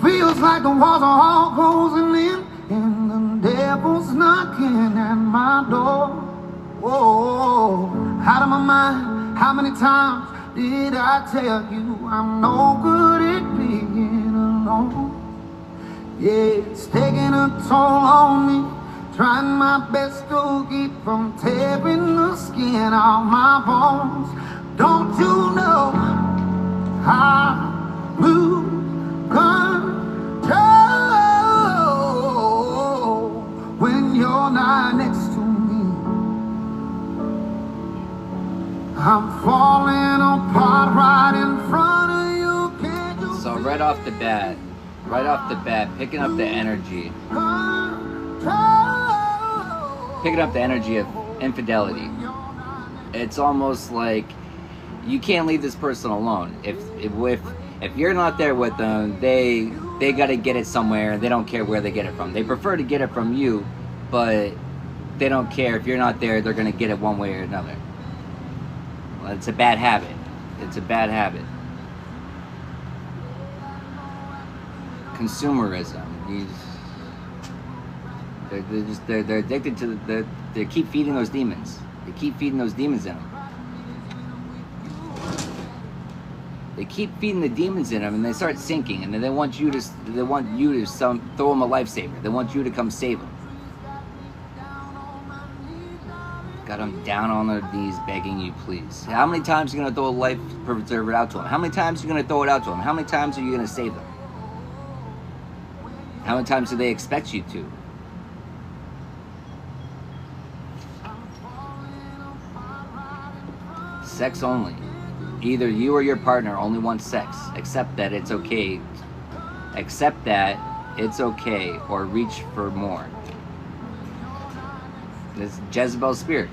Feels like the walls are all closing in, and the devil's knocking at my door. Whoa, out of my mind. How many times did I tell you I'm no good at being alone? Yeah, it's taking a toll on me. Trying my best to keep from tearing the skin off my bones. Don't you know I lose control when you're not next to me? I'm falling apart right in front of you. Can't you So right off the bat, picking up the energy. Picking up the energy of infidelity. It's almost like you can't leave this person alone. If you're not there with them, they gotta get it somewhere, and they don't care where they get it from. They prefer to get it from you, but they don't care if you're not there. They're gonna get it one way or another. Well, it's a bad habit. It's a bad habit. Consumerism. They're addicted to they keep feeding those demons. They keep feeding those demons in them. They keep feeding the demons in them, and they start sinking. And then they want you to throw them a lifesaver. They want you to come save them. Got them down on their knees, begging you, please. How many times are you gonna throw a life preserver out to them? How many times are you gonna throw it out to them? How many times are you gonna save them? How many times do they expect you to? Sex only. Either you or your partner only wants sex. Accept that it's okay. Accept that it's okay, or reach for more. This Jezebel spirit.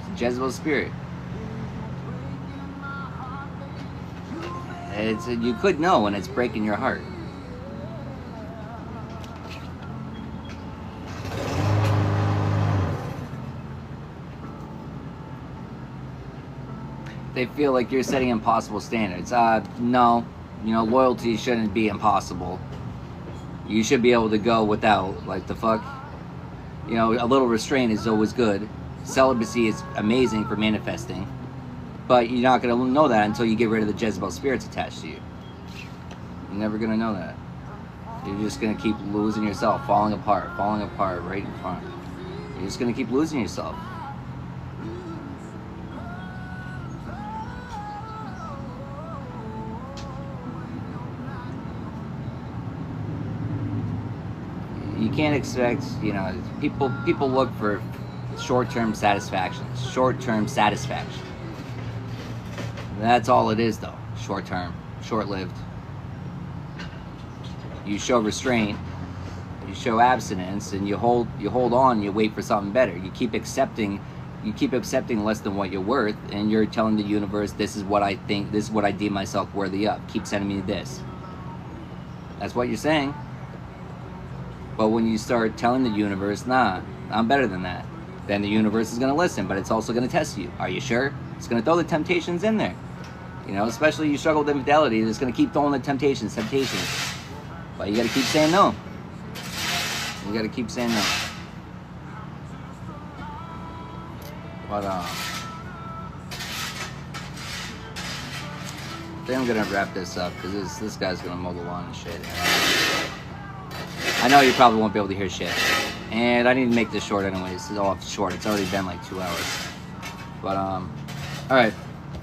It's Jezebel spirit. You could know when it's breaking your heart. They feel like you're setting impossible standards. No, loyalty shouldn't be impossible. You should be able to go without, like, the fuck. A little restraint is always good. Celibacy is amazing for manifesting. But you're not going to know that until you get rid of the Jezebel spirits attached to you. You're never going to know that. You're just going to keep losing yourself, falling apart right in front. You're just going to keep losing yourself. You can't expect, people look for short-term satisfaction. Short-term satisfaction. That's all it is, though. Short-term, short-lived. You show restraint, you show abstinence, and you hold on, you wait for something better. You keep accepting you keep accepting less than what you're worth, and you're telling the universe, this is what I think, this is what I deem myself worthy of. Keep sending me this. That's what you're saying. But when you start telling the universe, nah, I'm better than that, then the universe is going to listen, but it's also going to test you. Are you sure? It's going to throw the temptations in there. You know, especially you struggle with infidelity, it's going to keep throwing the temptations. But you got to keep saying no. You got to keep saying no. But, I think I'm going to wrap this up, because this guy's going to mow the lawn and shit. I know you probably won't be able to hear shit. And I need to make this short anyways. It's all short. It's already been like 2 hours. But, alright.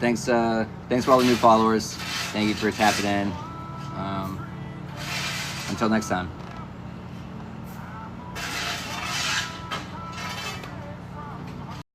Thanks for all the new followers. Thank you for tapping in. Until next time.